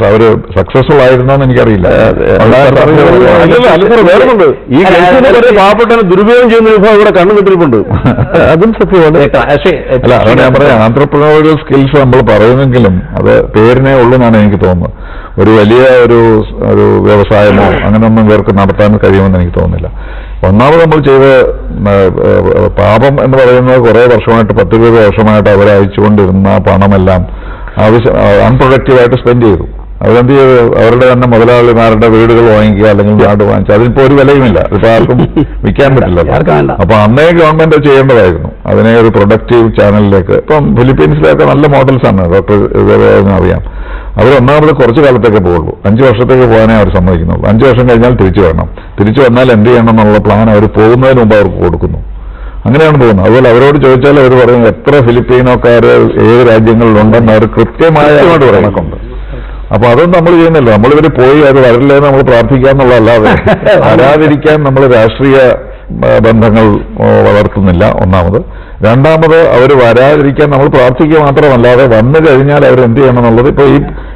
അവര് സക്സസ്ഫുൾ ആയിരുന്നോന്ന് എനിക്കറിയില്ല. ഈ പാവപ്പെട്ട ദുരുപയോഗം ചെയ്യുന്ന വിഭാഗം ഇവിടെ കണ്ണു കിട്ടിയിട്ടുണ്ട്. അതും സത്യമാണ്. അല്ല, അതുകൊണ്ട് ഞാൻ പറയാം, ആന്ത്രപ്രണോറിയൽ സ്കിൽസ് നമ്മൾ പറയുമെങ്കിലും അത് പേരിനെ ഉള്ളൂന്നാണ് എനിക്ക് തോന്നുന്നത്. ഒരു വലിയ ഒരു വ്യവസായമോ അങ്ങനെയൊന്നും ഇവർക്ക് നടത്താൻ കഴിയുമെന്ന് എനിക്ക് തോന്നുന്നില്ല. ഒന്നാമത് നമ്മൾ ചെയ്ത പാപം എന്ന് പറയുന്നത് കുറെ വർഷമായിട്ട് 10-20 വർഷമായിട്ട് അവർ അയച്ചുകൊണ്ടിരുന്ന പണമെല്ലാം അൺപ്രൊഡക്റ്റീവായിട്ട് സ്പെൻഡ് ചെയ്തു. അവരെന്ത് ചെയ്ത് അവരുടെ തന്നെ മുതലാളിമാരുടെ വീടുകൾ വാങ്ങിക്കുക അല്ലെങ്കിൽ നാട് വാങ്ങിക്കുക. അതിനിപ്പോ ഒരു വിലയുമില്ല, ഇതിപ്പോ ആർക്കും വിൽക്കാൻ പറ്റില്ല. അപ്പൊ അന്നേ ഗവൺമെന്റ് ചെയ്യേണ്ടതായിരുന്നു അതിനെ ഒരു പ്രൊഡക്റ്റീവ് ചാനലിലേക്ക്. ഇപ്പം ഫിലിപ്പീൻസിലൊക്കെ നല്ല മോഡൽസ് ആണ്, ഡോക്ടർ അറിയാം. അവർ ഒന്നാമത് കുറച്ച് കാലത്തേക്ക് പോകുള്ളൂ, 5 വർഷത്തേക്ക് പോകാനേ അവർ സമ്മതിക്കുന്നുള്ളൂ. 5 വർഷം കഴിഞ്ഞാൽ തിരിച്ചു വരണം. തിരിച്ചു വന്നാൽ എന്ത് ചെയ്യണം എന്നുള്ള പ്ലാൻ അവർ പോകുന്നതിന് മുമ്പ് അവർക്ക് കൊടുക്കുന്നു. അങ്ങനെയാണ് പോകുന്നത്. അതുപോലെ അവരോട് ചോദിച്ചാൽ അവർ പറയും എത്ര ഫിലിപ്പീനോക്കാർ ഏത് രാജ്യങ്ങളിലുണ്ടെന്ന് അവർ കൃത്യമായ കണക്കുണ്ട്. അപ്പൊ അതൊന്നും നമ്മൾ ചെയ്യുന്നില്ല. നമ്മളിവർ പോയി അത് വരില്ലെന്ന് നമ്മൾ പ്രാർത്ഥിക്കുക എന്നുള്ളതല്ലാതെ വരാതിരിക്കാൻ നമ്മൾ രാഷ്ട്രീയ ബന്ധങ്ങൾ വളർത്തുന്നില്ല, ഒന്നാമത്. രണ്ടാമത് അവർ വരാതിരിക്കാൻ നമ്മൾ പ്രാർത്ഥിക്കുക മാത്രമല്ലാതെ വന്നു കഴിഞ്ഞാൽ അവർ എന്ത് ചെയ്യണം എന്നുള്ളത് ഇപ്പോൾ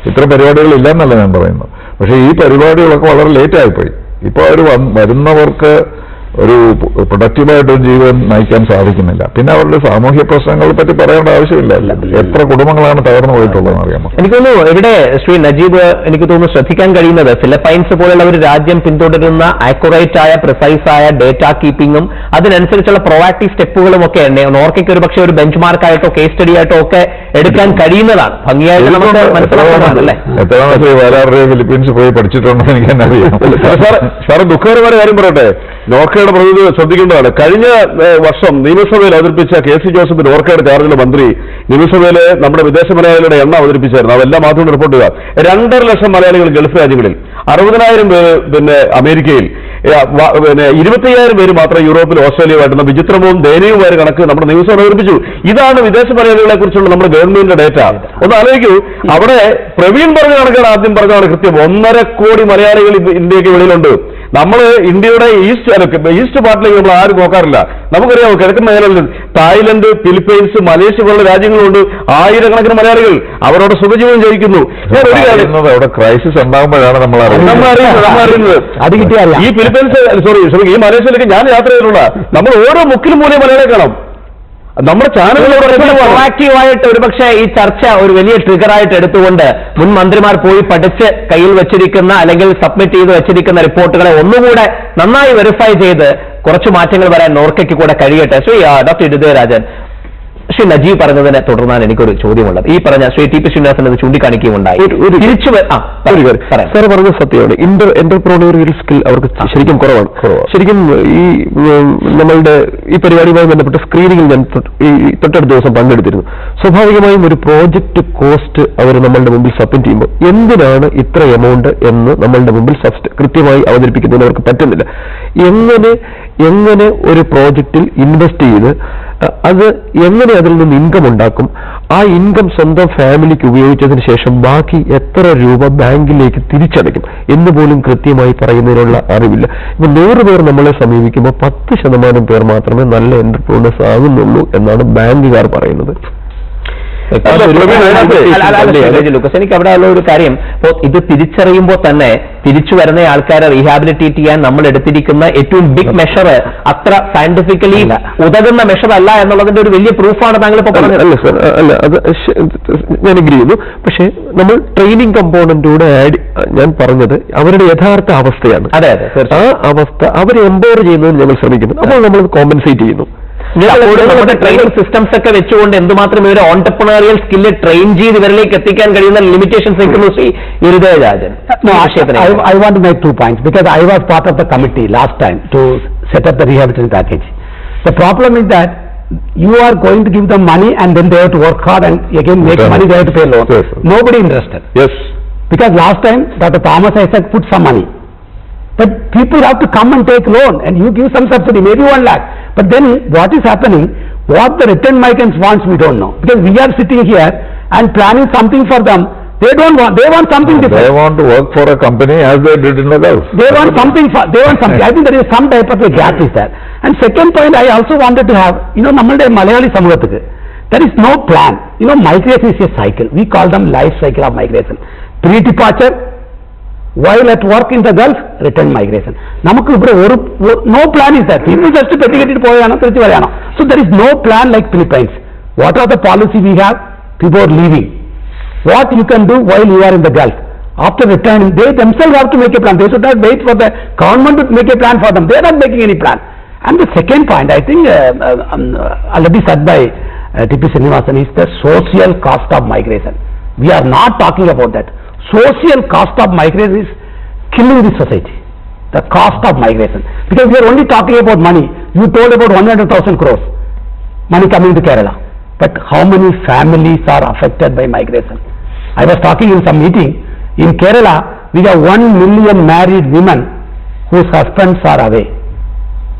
ഇത്തരം പരിപാടികൾ ഇല്ലെന്നല്ല ഞാൻ പറയുന്നത്. പക്ഷേ ഈ പരിപാടികളൊക്കെ വളരെ ലേറ്റ് ആയിപ്പോയി. ഇപ്പോൾ അവർ വരുന്നവർക്ക് ഒരു പ്രൊഡക്റ്റീവായിട്ടൊരു ജീവിതം നയിക്കാൻ സാധിക്കുന്നില്ല. പിന്നെ അവരുടെ സാമൂഹ്യ പ്രശ്നങ്ങളെ പറ്റി പറയേണ്ട ആവശ്യമില്ല. എത്ര കുടുംബങ്ങളാണ് തകർന്നു പോയിട്ടുള്ളതെന്ന് അറിയാമോ? എനിക്ക് തോന്നുന്നു ഇവിടെ ശ്രീ നജീബ് എനിക്ക് തോന്നുന്നു ശ്രദ്ധിക്കാൻ കഴിയുന്നത് ഫിലിപ്പൈൻസ് പോലുള്ള ഒരു രാജ്യം പിന്തുടരുന്ന ആക്യുറേറ്റ് ആയ പ്രിസൈസ് ആയ ഡേറ്റ കീപ്പിംഗും അതിനനുസരിച്ചുള്ള പ്രൊആക്റ്റീവ് സ്റ്റെപ്പുകളും ഒക്കെ നോർക്കയ്ക്ക് ഒരു പക്ഷേ ഒരു ബെഞ്ച് മാർക്കായിട്ടോ കേസ് സ്റ്റഡി ആയിട്ടോ ഒക്കെ എടുക്കാൻ കഴിയുന്നതാണ്. ഭംഗിയായിട്ട് നമുക്ക് മനസ്സിലാക്കാനല്ലേ. എത്ര ഫിലിപ്പീൻസ് പോയി പഠിച്ചിട്ടുണ്ടെന്ന് എനിക്ക് തന്നെ അറിയാം. സാറ് ദുഃഖകരമായ കാര്യം പറയട്ടെ, നോർക്കയുടെ പ്രതിനിധി ശ്രദ്ധിക്കേണ്ടതാണ്. കഴിഞ്ഞ വർഷം നിയമസഭയിൽ അവതരിപ്പിച്ച കെ.സി. ജോസഫ് നോർക്കയുടെ ചാർജുള്ള മന്ത്രി നിയമസഭയിൽ നമ്മുടെ വിദേശ മലയാളികളുടെ എണ്ണം അവതരിപ്പിച്ചായിരുന്നു. അതെല്ലാ മാധ്യമങ്ങളും റിപ്പോർട്ട് ചെയ്യുക. 2.5 ലക്ഷം മലയാളികൾ ഗൾഫ് രാജ്യങ്ങളിൽ, 60,000 പേര് പിന്നെ അമേരിക്കയിൽ, 25,000 പേര് മാത്രം യൂറോപ്പിൽ ഓസ്ട്രേലിയയുമായിട്ടുള്ള വിചിത്രവും ദയനീയവുമായ കണക്ക് നമ്മുടെ നിയമസഭ അവതരിപ്പിച്ചു. ഇതാണ് വിദേശ മലയാളികളെ കുറിച്ചുള്ള നമ്മുടെ ഗവൺമെന്റിന്റെ ഡേറ്റ. ഒന്ന് ആലോചിക്കൂ. അവിടെ പ്രവീൺ പറഞ്ഞ കണക്കാണ് ആദ്യം പറഞ്ഞതാണ് കൃത്യം. 1.5 കോടി മലയാളികൾ ഇന്ത്യക്ക് വെളിയിലുണ്ട്. നമ്മൾ ഇന്ത്യയുടെ ഈസ്റ്റ് പാർട്ടിലേക്ക് നമ്മൾ ആരും നോക്കാറില്ല. നമുക്കറിയാമോ, കിഴക്കൻ മേഖലകളിൽ തായ്ലൻഡ്, ഫിലിപ്പൈൻസ്, മലേഷ്യ പോലുള്ള രാജ്യങ്ങളുണ്ട്. 1000-കണക്കിന് മലയാളികൾ അവരോട് സുഖജീവനം ജയിക്കുന്നു. ഞാൻ ഒരു കാര്യം, അവിടെ ക്രൈസിസ് ഉണ്ടാകുമ്പോഴാണ് നമ്മൾ അറിയുന്നത്. അത് കിട്ടിയാൽ ഈ ഫിലിപ്പൈൻസ് ഈ മലേഷ്യയിലേക്ക് ഞാൻ യാത്ര ചെയ്തിട്ടുള്ള നമ്മൾ ഓരോ മുക്കിലും മൂലം മലയാളിയെ കാണാം. നമ്മുടെ ചാനലുകൾ പ്രൊആക്റ്റീവായിട്ട് ഒരുപക്ഷെ ഈ ചർച്ച ഒരു വലിയ ട്രിഗറായിട്ട് എടുത്തുകൊണ്ട് മുൻ മന്ത്രിമാർ പോയി പഠിച്ച് കയ്യിൽ വെച്ചിരിക്കുന്ന അല്ലെങ്കിൽ സബ്മിറ്റ് ചെയ്ത് വെച്ചിരിക്കുന്ന റിപ്പോർട്ടുകളെ ഒന്നുകൂടെ നന്നായി വെരിഫൈ ചെയ്ത് കുറച്ച് മാറ്റങ്ങൾ വരാൻ നോർക്കയ്ക്ക് കൂടെ കഴിയട്ടെ. ശ്രീ ഡോക്ടർ ഇടുതരാജൻ, ശ്രീ നജീബ് പറഞ്ഞതിനെ തുടർന്നാണ് എനിക്കൊരു ചോദ്യമുള്ളത്. ഈ പറഞ്ഞ ശ്രീ ടി പി ശ്രീനിവാസൻ അത് ചൂണ്ടിക്കാണിക്കുകയുണ്ടായി. സാർ പറഞ്ഞ സത്യമാണ്. എന്റർപ്രണീറിയൽ സ്കിൽ അവർക്ക് ശരിക്കും കുറവാണ്. ശരിക്കും ഈ നമ്മളുടെ ഈ പരിപാടിയുമായി ബന്ധപ്പെട്ട സ്ക്രീനിങ്ങിൽ ഞാൻ തൊട്ടടുത്ത ദിവസം പങ്കെടുത്തിരുന്നു. സ്വാഭാവികമായും ഒരു പ്രോജക്റ്റ് കോസ്റ്റ് അവർ നമ്മളുടെ മുമ്പിൽ സബ്മിറ്റ് ചെയ്യുമ്പോൾ എന്തിനാണ് ഇത്ര എമൗണ്ട് എന്ന് നമ്മളുടെ മുമ്പിൽ കൃത്യമായി അവതരിപ്പിക്കുന്നതിന് അവർക്ക് പറ്റുന്നില്ല. എങ്ങനെ ഒരു പ്രോജക്റ്റിൽ ഇൻവെസ്റ്റ് ചെയ്ത് അത് എങ്ങനെ അതിൽ നിന്ന് ഇൻകം ഉണ്ടാക്കും, ആ ഇൻകം സ്വന്തം ഫാമിലിക്ക് ഉപയോഗിച്ചതിന് ശേഷം ബാക്കി എത്ര രൂപ ബാങ്കിലേക്ക് തിരിച്ചടയ്ക്കും എന്ന് പോലും കൃത്യമായി പറയുന്നതിനുള്ള അറിവില്ല. ഇപ്പൊ 100 പേർ നമ്മളെ സമീപിക്കുമ്പോൾ 10% പേർ മാത്രമേ നല്ല എന്റർപ്രണേഴ്സ് ആകുന്നുള്ളൂ എന്നാണ് ബാങ്കുകാർ പറയുന്നത്. എനിക്ക് അവിടെ ഉള്ള ഒരു കാര്യം, ഇത് തിരിച്ചറിയുമ്പോൾ തന്നെ തിരിച്ചു വരുന്ന ആൾക്കാരെ റീഹാബിലിറ്റേറ്റ് ചെയ്യാൻ നമ്മൾ എടുത്തിരിക്കുന്ന ഏറ്റവും ബിഗ് മെഷർ അത്ര സയന്റിഫിക്കലി ഉതകുന്ന മെഷർ അല്ല എന്നുള്ളതിന്റെ ഒരു വലിയ പ്രൂഫാണ് താങ്കൾ ഇപ്പൊ പറഞ്ഞത്. അല്ല സർ, അല്ല അത് ഞാൻ എഗ്രി ചെയ്യുന്നു. പക്ഷേ നമ്മൾ ട്രെയിനിങ് കമ്പോണന്റൂടെ ഞാൻ പറഞ്ഞത് അവരുടെ യഥാർത്ഥ അവസ്ഥയാണ്. അതെ അതെ, ആ അവസ്ഥ അവരെ എംപവർ ചെയ്യുന്നതിന് ഞങ്ങൾ ശ്രമിക്കുന്നു. അപ്പോൾ നമ്മൾ കോമ്പൻസേറ്റ് ചെയ്യുന്നു. നമ്മുടെ ട്രെയിനിങ് സിസ്റ്റംസ് ഒക്കെ വെച്ചുകൊണ്ട് എന്തുമാത്രം ഇവരെ ഓൺടർപ്രണറിയൽ സ്കില്ല് ട്രെയിൻ ചെയ്ത് ഇവരിലേക്ക് എത്തിക്കാൻ കഴിയുന്ന ലിമിറ്റേഷൻസ് നിൽക്കുന്നു Shri ഇടുതരാജൻ. I want to make 2 points because I was part of the committee last time to set up the rehabilitation package. The problem is that you are going to give them money and then they have to work hard and again make money, they have to pay loan. Yes, nobody interested. Yes. Because last time Dr. Thomas Isaac put some money. But people have to come and take loan and you give some subsidy, maybe 1 lakh. But then what is happening, what the return migrants wants we don't know. Because we are sitting here and planning something for them. They don't want, they want something different. They want to work for a company as they did in the Gulf. They want something, I think there is some type of a gap is there. And second point, I also wanted to have, nammalde Malayali samugathukku, there is no plan. Migration is a cycle. We call them life cycle of migration. Pre-departure, while at work in the Gulf, return migration. Namakku ivide no plan is there. People just pettikettitu poyana thirichu varayana. So there is no plan like Philippines. What are the policy we have? People are leaving. What you can do while you are in the Gulf? After returning, they themselves have to make a plan. They should not wait for the government to make a plan for them. They are not making any plan. And the second point, I think already said by T.P. Srinivasan, is the social cost of migration. We are not talking about that. Social cost of migration is killing the society. The cost of migration. Because we are only talking about money. You told about 100,000 crores money coming to Kerala. But how many families are affected by migration? I was talking in some meeting. In Kerala, we have 1 million married women whose husbands are away.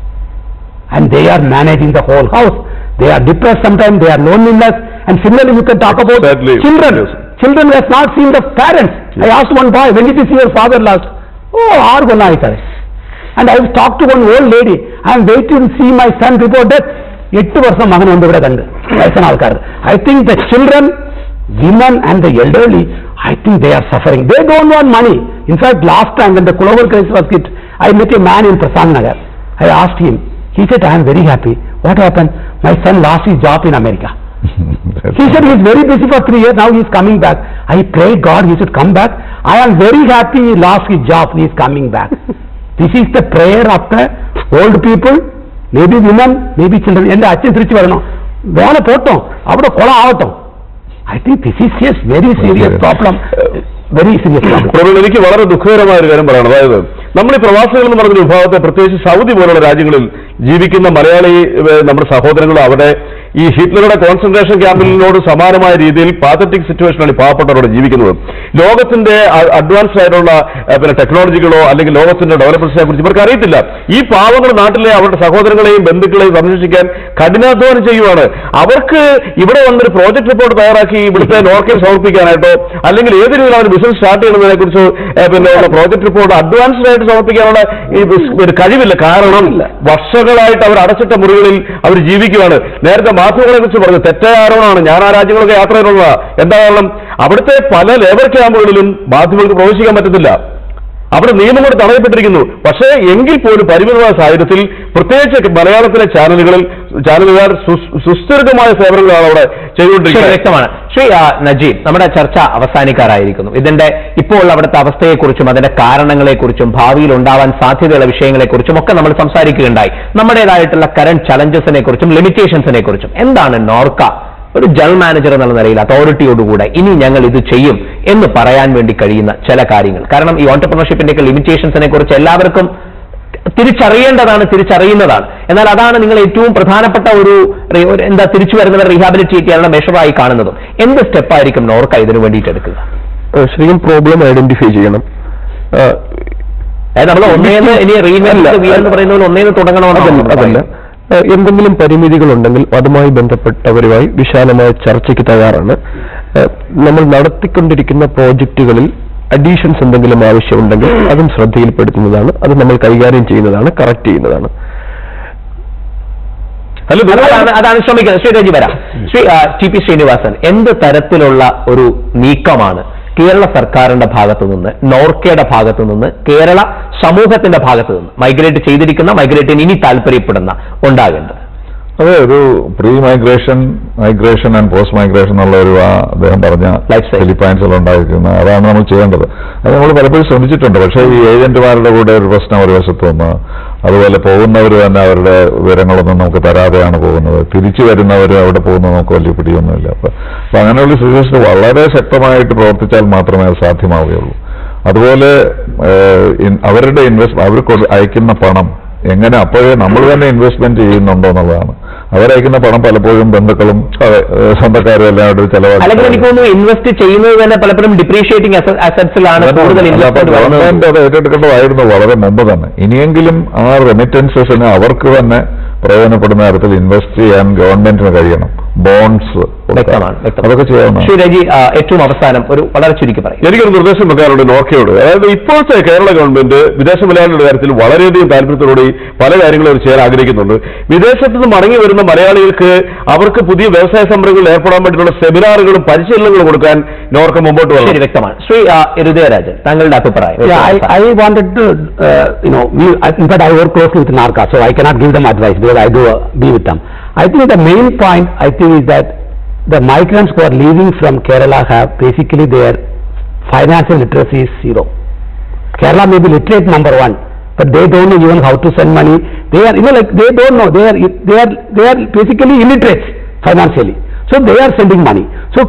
And they are managing the whole house. They are depressed sometimes, they are loneliness. And similarly, you can talk about children. Yes. Children who have not seen the parents. I asked one boy, when did you see your father last? Oh, aar gona aitare. And I talked to one old lady. I am waiting to see my son before death. 8 varsham magan ondu ivide kandu. Vayasana alkar. I think the children, women and the elderly, I think they are suffering. They don't want money. In fact, last time when the global crisis was hit, I met a man in Prasanth Nagar. I asked him. He said, I am very happy. What happened? My son lost his job in America. He said he is very busy for 3 years, now he is coming back. I prayed God he should come back. I am very happy he lost his job, he is coming back. This is the prayer of the old people, maybe women, maybe children. And achchen thirichu varanam. Vela pottom, avada kola avatham. I think this is a very serious problem. Very serious problem. എനിക്ക് വളരെ ദുഃഖകരമായ ഒരു കാര്യം പറയണം. അതായത് നമ്മൾ ഈ പ്രവാസികൾ എന്ന് പറഞ്ഞൊരു വിഭാഗത്തെ, പ്രത്യേകിച്ച് സൗദി പോലുള്ള രാജ്യങ്ങളിൽ ജീവിക്കുന്ന മലയാളി നമ്മുടെ സഹോദരങ്ങൾ അവിടെ ഈ ഹിറ്റ്ലറുടെ കോൺസെൻട്രേഷൻ ക്യാമ്പിനോട് സമാനമായ രീതിയിൽ പാത്തറ്റിക് സിറ്റുവേഷനാണ് ഈ പാവപ്പെട്ടവരോട് ജീവിക്കുന്നത്. ലോകത്തിന്റെ അഡ്വാൻസ്ഡ് ആയിട്ടുള്ള ടെക്നോളജികളോ അല്ലെങ്കിൽ ലോകത്തിന്റെ ഡെവലപ്മെന്റ്സിനെ കുറിച്ച് ഇവർക്ക് അറിയത്തില്ല. ഈ പാവങ്ങൾ നാട്ടിലെ അവരുടെ സഹോദരങ്ങളെയും ബന്ധുക്കളെയും സംരക്ഷിക്കാൻ കഠിനാധ്വാനം ചെയ്യുവാണ്. അവർക്ക് ഇവിടെ വന്നൊരു പ്രോജക്ട് റിപ്പോർട്ട് തയ്യാറാക്കി ഇവിടുത്തെ നോർക്കയിൽ സമർപ്പിക്കാനായിട്ടോ അല്ലെങ്കിൽ ഏത് രീതിയിൽ അവർ ബിസിനസ് സ്റ്റാർട്ട് ചെയ്യുന്നതിനെ കുറിച്ച് പ്രോജക്ട് റിപ്പോർട്ട് അഡ്വാൻസ്ഡ് ആയിട്ട് സമർപ്പിക്കാനുള്ള ഒരു കഴിവില്ല. കാരണം വർഷങ്ങളായിട്ട് അവർ അടച്ചിട്ട മുറികളിൽ അവർ ജീവിക്കുകയാണ്. നേരത്തെ മാധ്യമങ്ങളെ കുറിച്ച് പറഞ്ഞു, തെറ്റായ ആരോപണമാണ്. ഞാൻ ആ രാജ്യങ്ങളൊക്കെ യാത്ര ചെയ്തിട്ടുള്ളതാണ്. എന്താ കാരണം? അവിടുത്തെ പല ലേബർ ക്യാമ്പുകളിലും മാധ്യമങ്ങൾക്ക് പ്രവേശിക്കാൻ പറ്റത്തില്ല. അവിടെ നിയമം കൊണ്ട് തടയപ്പെട്ടിരിക്കുന്നു. പക്ഷേ എങ്കിൽ പോലും പരിമിതമായ സാഹചര്യത്തിൽ പ്രത്യേകിച്ച് മലയാളത്തിലെ ചാനലുകളിൽ ചാനലുകാർ സുസ്ഥിരമായ സേവനങ്ങളാണ് അവിടെ ചെയ്തുകൊണ്ടിരിക്കുന്നത്. വ്യക്തമാണ്. ശ്രീ നജീബ്, നമ്മുടെ ചർച്ച അവസാനിക്കാറായിരിക്കുന്നു. ഇതിന്റെ ഇപ്പോൾ അവിടുത്തെ അവസ്ഥയെക്കുറിച്ചും അതിന്റെ കാരണങ്ങളെക്കുറിച്ചും ഭാവിയിൽ ഉണ്ടാവാൻ സാധ്യതയുള്ള വിഷയങ്ങളെക്കുറിച്ചും ഒക്കെ നമ്മൾ സംസാരിക്കുകയുണ്ടായി. നമ്മുടേതായിട്ടുള്ള കറന്റ് ചലഞ്ചസിനെ കുറിച്ചും ലിമിറ്റേഷൻസിനെ കുറിച്ചും. എന്താണ് നോർക്ക ഒരു ജനറൽ മാനേജർ എന്നുള്ള നിലയിൽ അതോറിറ്റിയോടുകൂടെ ഇനി ഞങ്ങൾ ഇത് ചെയ്യും എന്ന് പറയാൻ വേണ്ടി കഴിയുന്ന ചില കാര്യങ്ങൾ? കാരണം ഈ ഓൺടർപ്രണർഷിപ്പിന്റെ ലിമിറ്റേഷൻസിനെ കുറിച്ച് എല്ലാവർക്കും തിരിച്ചറിയുന്നതാണ്. എന്നാൽ അതാണ് നിങ്ങൾ ഏറ്റവും പ്രധാനപ്പെട്ട ഒരു തിരിച്ചു വരുന്നവർ റീഹാബിലിറ്റേറ്റ് ചെയ്യാനുള്ള മെഷറായി കാണുന്നതും. എന്ത് സ്റ്റെപ്പായിരിക്കും നോർക്ക ഇതിനു വേണ്ടിയിട്ട് എടുക്കുക? ശരിക്കും പ്രോബ്ലം ഐഡന്റിഫൈ ചെയ്യണം. നമ്മൾ ഒന്നേന്ന് ഇനി റീഇൻവെസ്റ്റ് എന്ന് പറയുന്ന പോലെ ഒന്നേന്ന് തുടങ്ങണമെന്നല്ല. അതല്ല, എന്തെങ്കിലും പരിമിതികളുണ്ടെങ്കിൽ അതുമായി ബന്ധപ്പെട്ടവരുമായി വിശാലമായ ചർച്ചയ്ക്ക് തയ്യാറാണ്. നമ്മൾ നടത്തിക്കൊണ്ടിരിക്കുന്ന പ്രോജക്റ്റുകളിൽ അഡീഷൻസ് എന്തെങ്കിലും ആവശ്യമുണ്ടെങ്കിൽ അതും ശ്രദ്ധയിൽപ്പെടുത്തുന്നതാണ്. അത് നമ്മൾ കൈകാര്യം ചെയ്യുന്നതാണ്, കറക്റ്റ് ചെയ്യുന്നതാണ്. അതാണ് ശ്രമിക്കുന്നത്. ശ്രീ രജി വരാം. ശ്രീ ടി.പി. ശ്രീനിവാസൻ, എന്ത് തരത്തിലുള്ള ഒരു നീക്കമാണ് കേരള സർക്കാരിന്റെ ഭാഗത്തു നിന്ന്, നോർക്കയുടെ ഭാഗത്തു നിന്ന്, കേരള സമൂഹത്തിന്റെ ഭാഗത്തു നിന്ന് മൈഗ്രേറ്റിന് ഇനി താല്പര്യപ്പെടുന്ന ഉണ്ടാകേണ്ടത്? അതെ, ഒരു pre migration and post migration എന്നുള്ള ഒരു അദ്ദേഹം പറഞ്ഞ ഫിലിപ്പൈൻസിൽ ഉണ്ടായിരിക്കുന്നത് അതാണ് നമ്മൾ ചെയ്യേണ്ടത്. അത് നമ്മൾ പലപ്പോഴും ശ്രമിച്ചിട്ടുണ്ട്. പക്ഷേ ഈ ഏജന്റുമാരുടെ കൂടെ ഒരു പ്രശ്നം ഒരു വശത്ത് വന്ന്, അതുപോലെ പോകുന്നവർ തന്നെ അവരുടെ വിവരങ്ങളൊന്നും നമുക്ക് തരാതെയാണ് പോകുന്നത്. തിരിച്ചു വരുന്നവർ അവിടെ പോകുന്നത് നമുക്ക് വലിയ പിടിയൊന്നുമില്ല. അപ്പൊ അങ്ങനെയുള്ള സിറ്റുവേഷൻ വളരെ ശക്തമായിട്ട് പ്രവർത്തിച്ചാൽ മാത്രമേ അത് സാധ്യമാവുകയുള്ളൂ. അതുപോലെ അവരുടെ അവർ അയക്കുന്ന പണം എങ്ങനെ അപ്പോഴേ നമ്മൾ തന്നെ ഇൻവെസ്റ്റ്മെന്റ് ചെയ്യുന്നുണ്ടോ എന്നുള്ളതാണ്. അവരയക്കുന്ന പണം പലപ്പോഴും ബന്ധുക്കളും സ്വന്തക്കാരും എല്ലാവരും ചിലവാക്കും. എനിക്ക് തോന്നുന്നു ഇൻവെസ്റ്റ് ചെയ്യുന്നത് തന്നെ പലപ്പോഴും ഡിപ്രീഷിയേറ്റിംഗ് അസറ്റ്സിലാണ്. ഗവൺമെന്റ് അത് ഏറ്റെടുക്കേണ്ടതായിരുന്നു വളരെ മുമ്പ് തന്നെ. ഇനിയെങ്കിലും ആ റെമിറ്റൻസസിന് അവർക്ക് തന്നെ പ്രയോജനപ്പെടുന്ന തരത്തിൽ ഇൻവെസ്റ്റ് ചെയ്യാൻ ഗവൺമെന്റിന് കഴിയണം. ബോണ്ട്സ് അതൊക്കെ ചെയ്യാവുന്ന. ശ്രീ രജി, ഏറ്റവും അവസാനം ഒരു വളരെ ചുരുക്കി പറയും. എനിക്കൊരു നിർദ്ദേശം വെക്കാറുണ്ട് നോർക്കയോട്. അതായത് ഇപ്പോഴത്തെ കേരള ഗവൺമെന്റ് വിദേശ മലയാളികളുടെ കാര്യത്തിൽ വളരെയധികം താല്പര്യത്തോടെ പല കാര്യങ്ങളും അവർ ചെയ്യാൻ ആഗ്രഹിക്കുന്നുണ്ട്. വിദേശത്ത് നിന്ന് മടങ്ങി വരുന്ന മലയാളികൾക്ക് അവർക്ക് പുതിയ വ്യവസായ സംരംഭങ്ങളിൽ ഏർപ്പെടാൻ വേണ്ടിയിട്ടുള്ള സെമിനാറുകളും പരിശീലനങ്ങളും കൊടുക്കാൻ നോർക്ക മുമ്പോട്ട് വന്നു. ശരി, വ്യക്തമാണ്. ശ്രീ ഹൃദയരാജൻ, താങ്കളുടെ അഭിപ്രായം? I wanted to, in fact, I work closely with NARCA, so I cannot give them advice because I do be with them. I think the main point, is that the migrants who are leaving from Kerala have basically their financial literacy is zero. Kerala may be literate number one, but they don't know even how to send money. They are, they don't know. They are basically illiterate financially. So they are sending money. So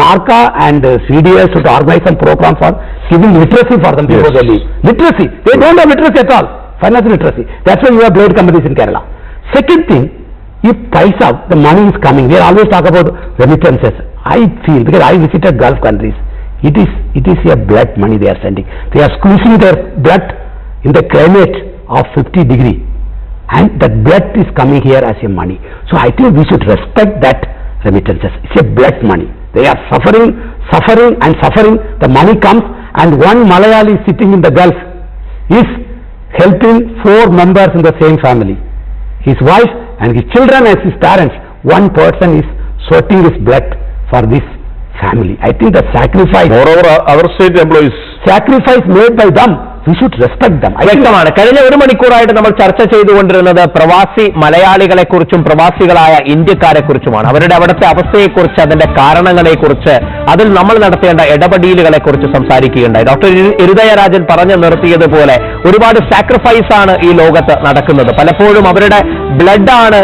NARCA and CDS should organize some program for giving literacy for them before they leave. Literacy. They don't have literacy at all. Financial literacy. That's why you have blade companies in Kerala. Second thing, if paisa, the money is coming, we always talk about remittances. I feel, because I visited Gulf countries, it is a blood money they are sending. They are squeezing their blood in the climate of 50 degree, and that blood is coming here as a money. So I think we should respect that remittances. It's a blood money. They are suffering. The money comes, and one Malayali sitting in the Gulf is helping 4 members in the same family. His wife and his children as his parents. One person is sweating his blood for this family. I think the sacrifice. Moreover, our state employees. Sacrifice made by them. We should respect them. വ്യക്തമാണ്. കഴിഞ്ഞ 1 മണിക്കൂറായിട്ട് നമ്മൾ ചർച്ച ചെയ്തുകൊണ്ടിരുന്നത് പ്രവാസി മലയാളികളെക്കുറിച്ചും പ്രവാസികളായ ഇന്ത്യക്കാരെക്കുറിച്ചുമാണ്. അവരുടെ അവിടുത്തെ അവസ്ഥയെക്കുറിച്ച്, അതിന്റെ കാരണങ്ങളെക്കുറിച്ച്, അതിൽ നമ്മൾ നടത്തേണ്ട ഇടപെടലുകളെക്കുറിച്ച് സംസാരിക്കുകയുണ്ടായി. ഡോക്ടർ ഹൃദയരാജൻ പറഞ്ഞു നിർത്തിയതുപോലെ ഒരുപാട് സാക്രിഫൈസ് ആണ് ഈ ലോകത്ത് നടക്കുന്നത്. പലപ്പോഴും അവരുടെ ബ്ലഡാണ്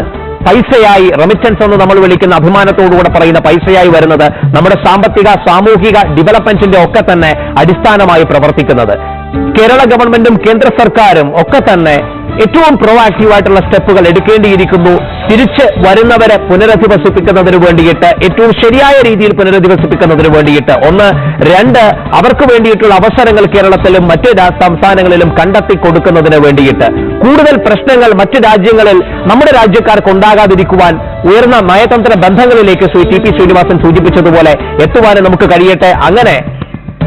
പൈസയായി, റെമിറ്റൻസ് എന്ന് നമ്മൾ വിളിക്കുന്ന അഭിമാനത്തോടുകൂടെ പറയുന്ന പൈസയായി വരുന്നത് നമ്മുടെ സാമ്പത്തിക സാമൂഹിക ഡെവലപ്മെന്റിന്റെ ഒക്കെ തന്നെ അടിസ്ഥാനമായി പ്രവർത്തിക്കുന്നത്. കേരള ഗവൺമെന്റും കേന്ദ്ര സർക്കാരും ഒക്കെ തന്നെ ഏറ്റവും പ്രൊആക്റ്റീവായിട്ടുള്ള സ്റ്റെപ്പുകൾ എടുക്കേണ്ടിയിരിക്കുന്നു. തിരിച്ച് വരുന്നവരെ പുനരധിവസിപ്പിക്കുന്നതിന് വേണ്ടിയിട്ട്, ഏറ്റവും ശരിയായ രീതിയിൽ പുനരധിവസിപ്പിക്കുന്നതിന് വേണ്ടിയിട്ട്. 1. 2, അവർക്ക് വേണ്ടിയിട്ടുള്ള അവസരങ്ങൾ കേരളത്തിലും മറ്റ് സംസ്ഥാനങ്ങളിലും കണ്ടെത്തി കൊടുക്കുന്നതിന് വേണ്ടിയിട്ട്. കൂടുതൽ പ്രശ്നങ്ങൾ മറ്റ് രാജ്യങ്ങളിൽ നമ്മുടെ രാജ്യക്കാർക്ക് ഉണ്ടാകാതിരിക്കുവാൻ ഉയർന്ന നയതന്ത്ര ബന്ധങ്ങളിലേക്ക് ശ്രീ ടി.പി. ശ്രീനിവാസൻ സൂചിപ്പിച്ചതുപോലെ എത്തുവാനും നമുക്ക് കഴിയട്ടെ. അങ്ങനെ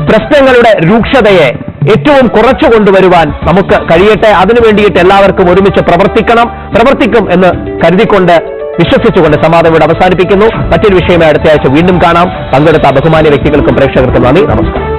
പ്രശ്നങ്ങളുടെ രൂക്ഷതയെ ഏറ്റവും കുറച്ചു കൊണ്ടുവരുവാൻ നമുക്ക് കഴിയട്ടെ. അതിനു വേണ്ടിയിട്ട് എല്ലാവർക്കും ഒരുമിച്ച് പ്രവർത്തിക്കും എന്ന് കരുതിക്കൊണ്ട്, വിശ്വസിച്ചുകൊണ്ട് സംവാദം ഇവിടെ അവസാനിപ്പിക്കുന്നു. മറ്റൊരു വിഷയമായി അടുത്ത ആഴ്ച വീണ്ടും കാണാം. പങ്കെടുത്ത ബഹുമാന്യ വ്യക്തികൾക്കും പ്രേക്ഷകർക്കും നന്ദി. നമസ്കാരം.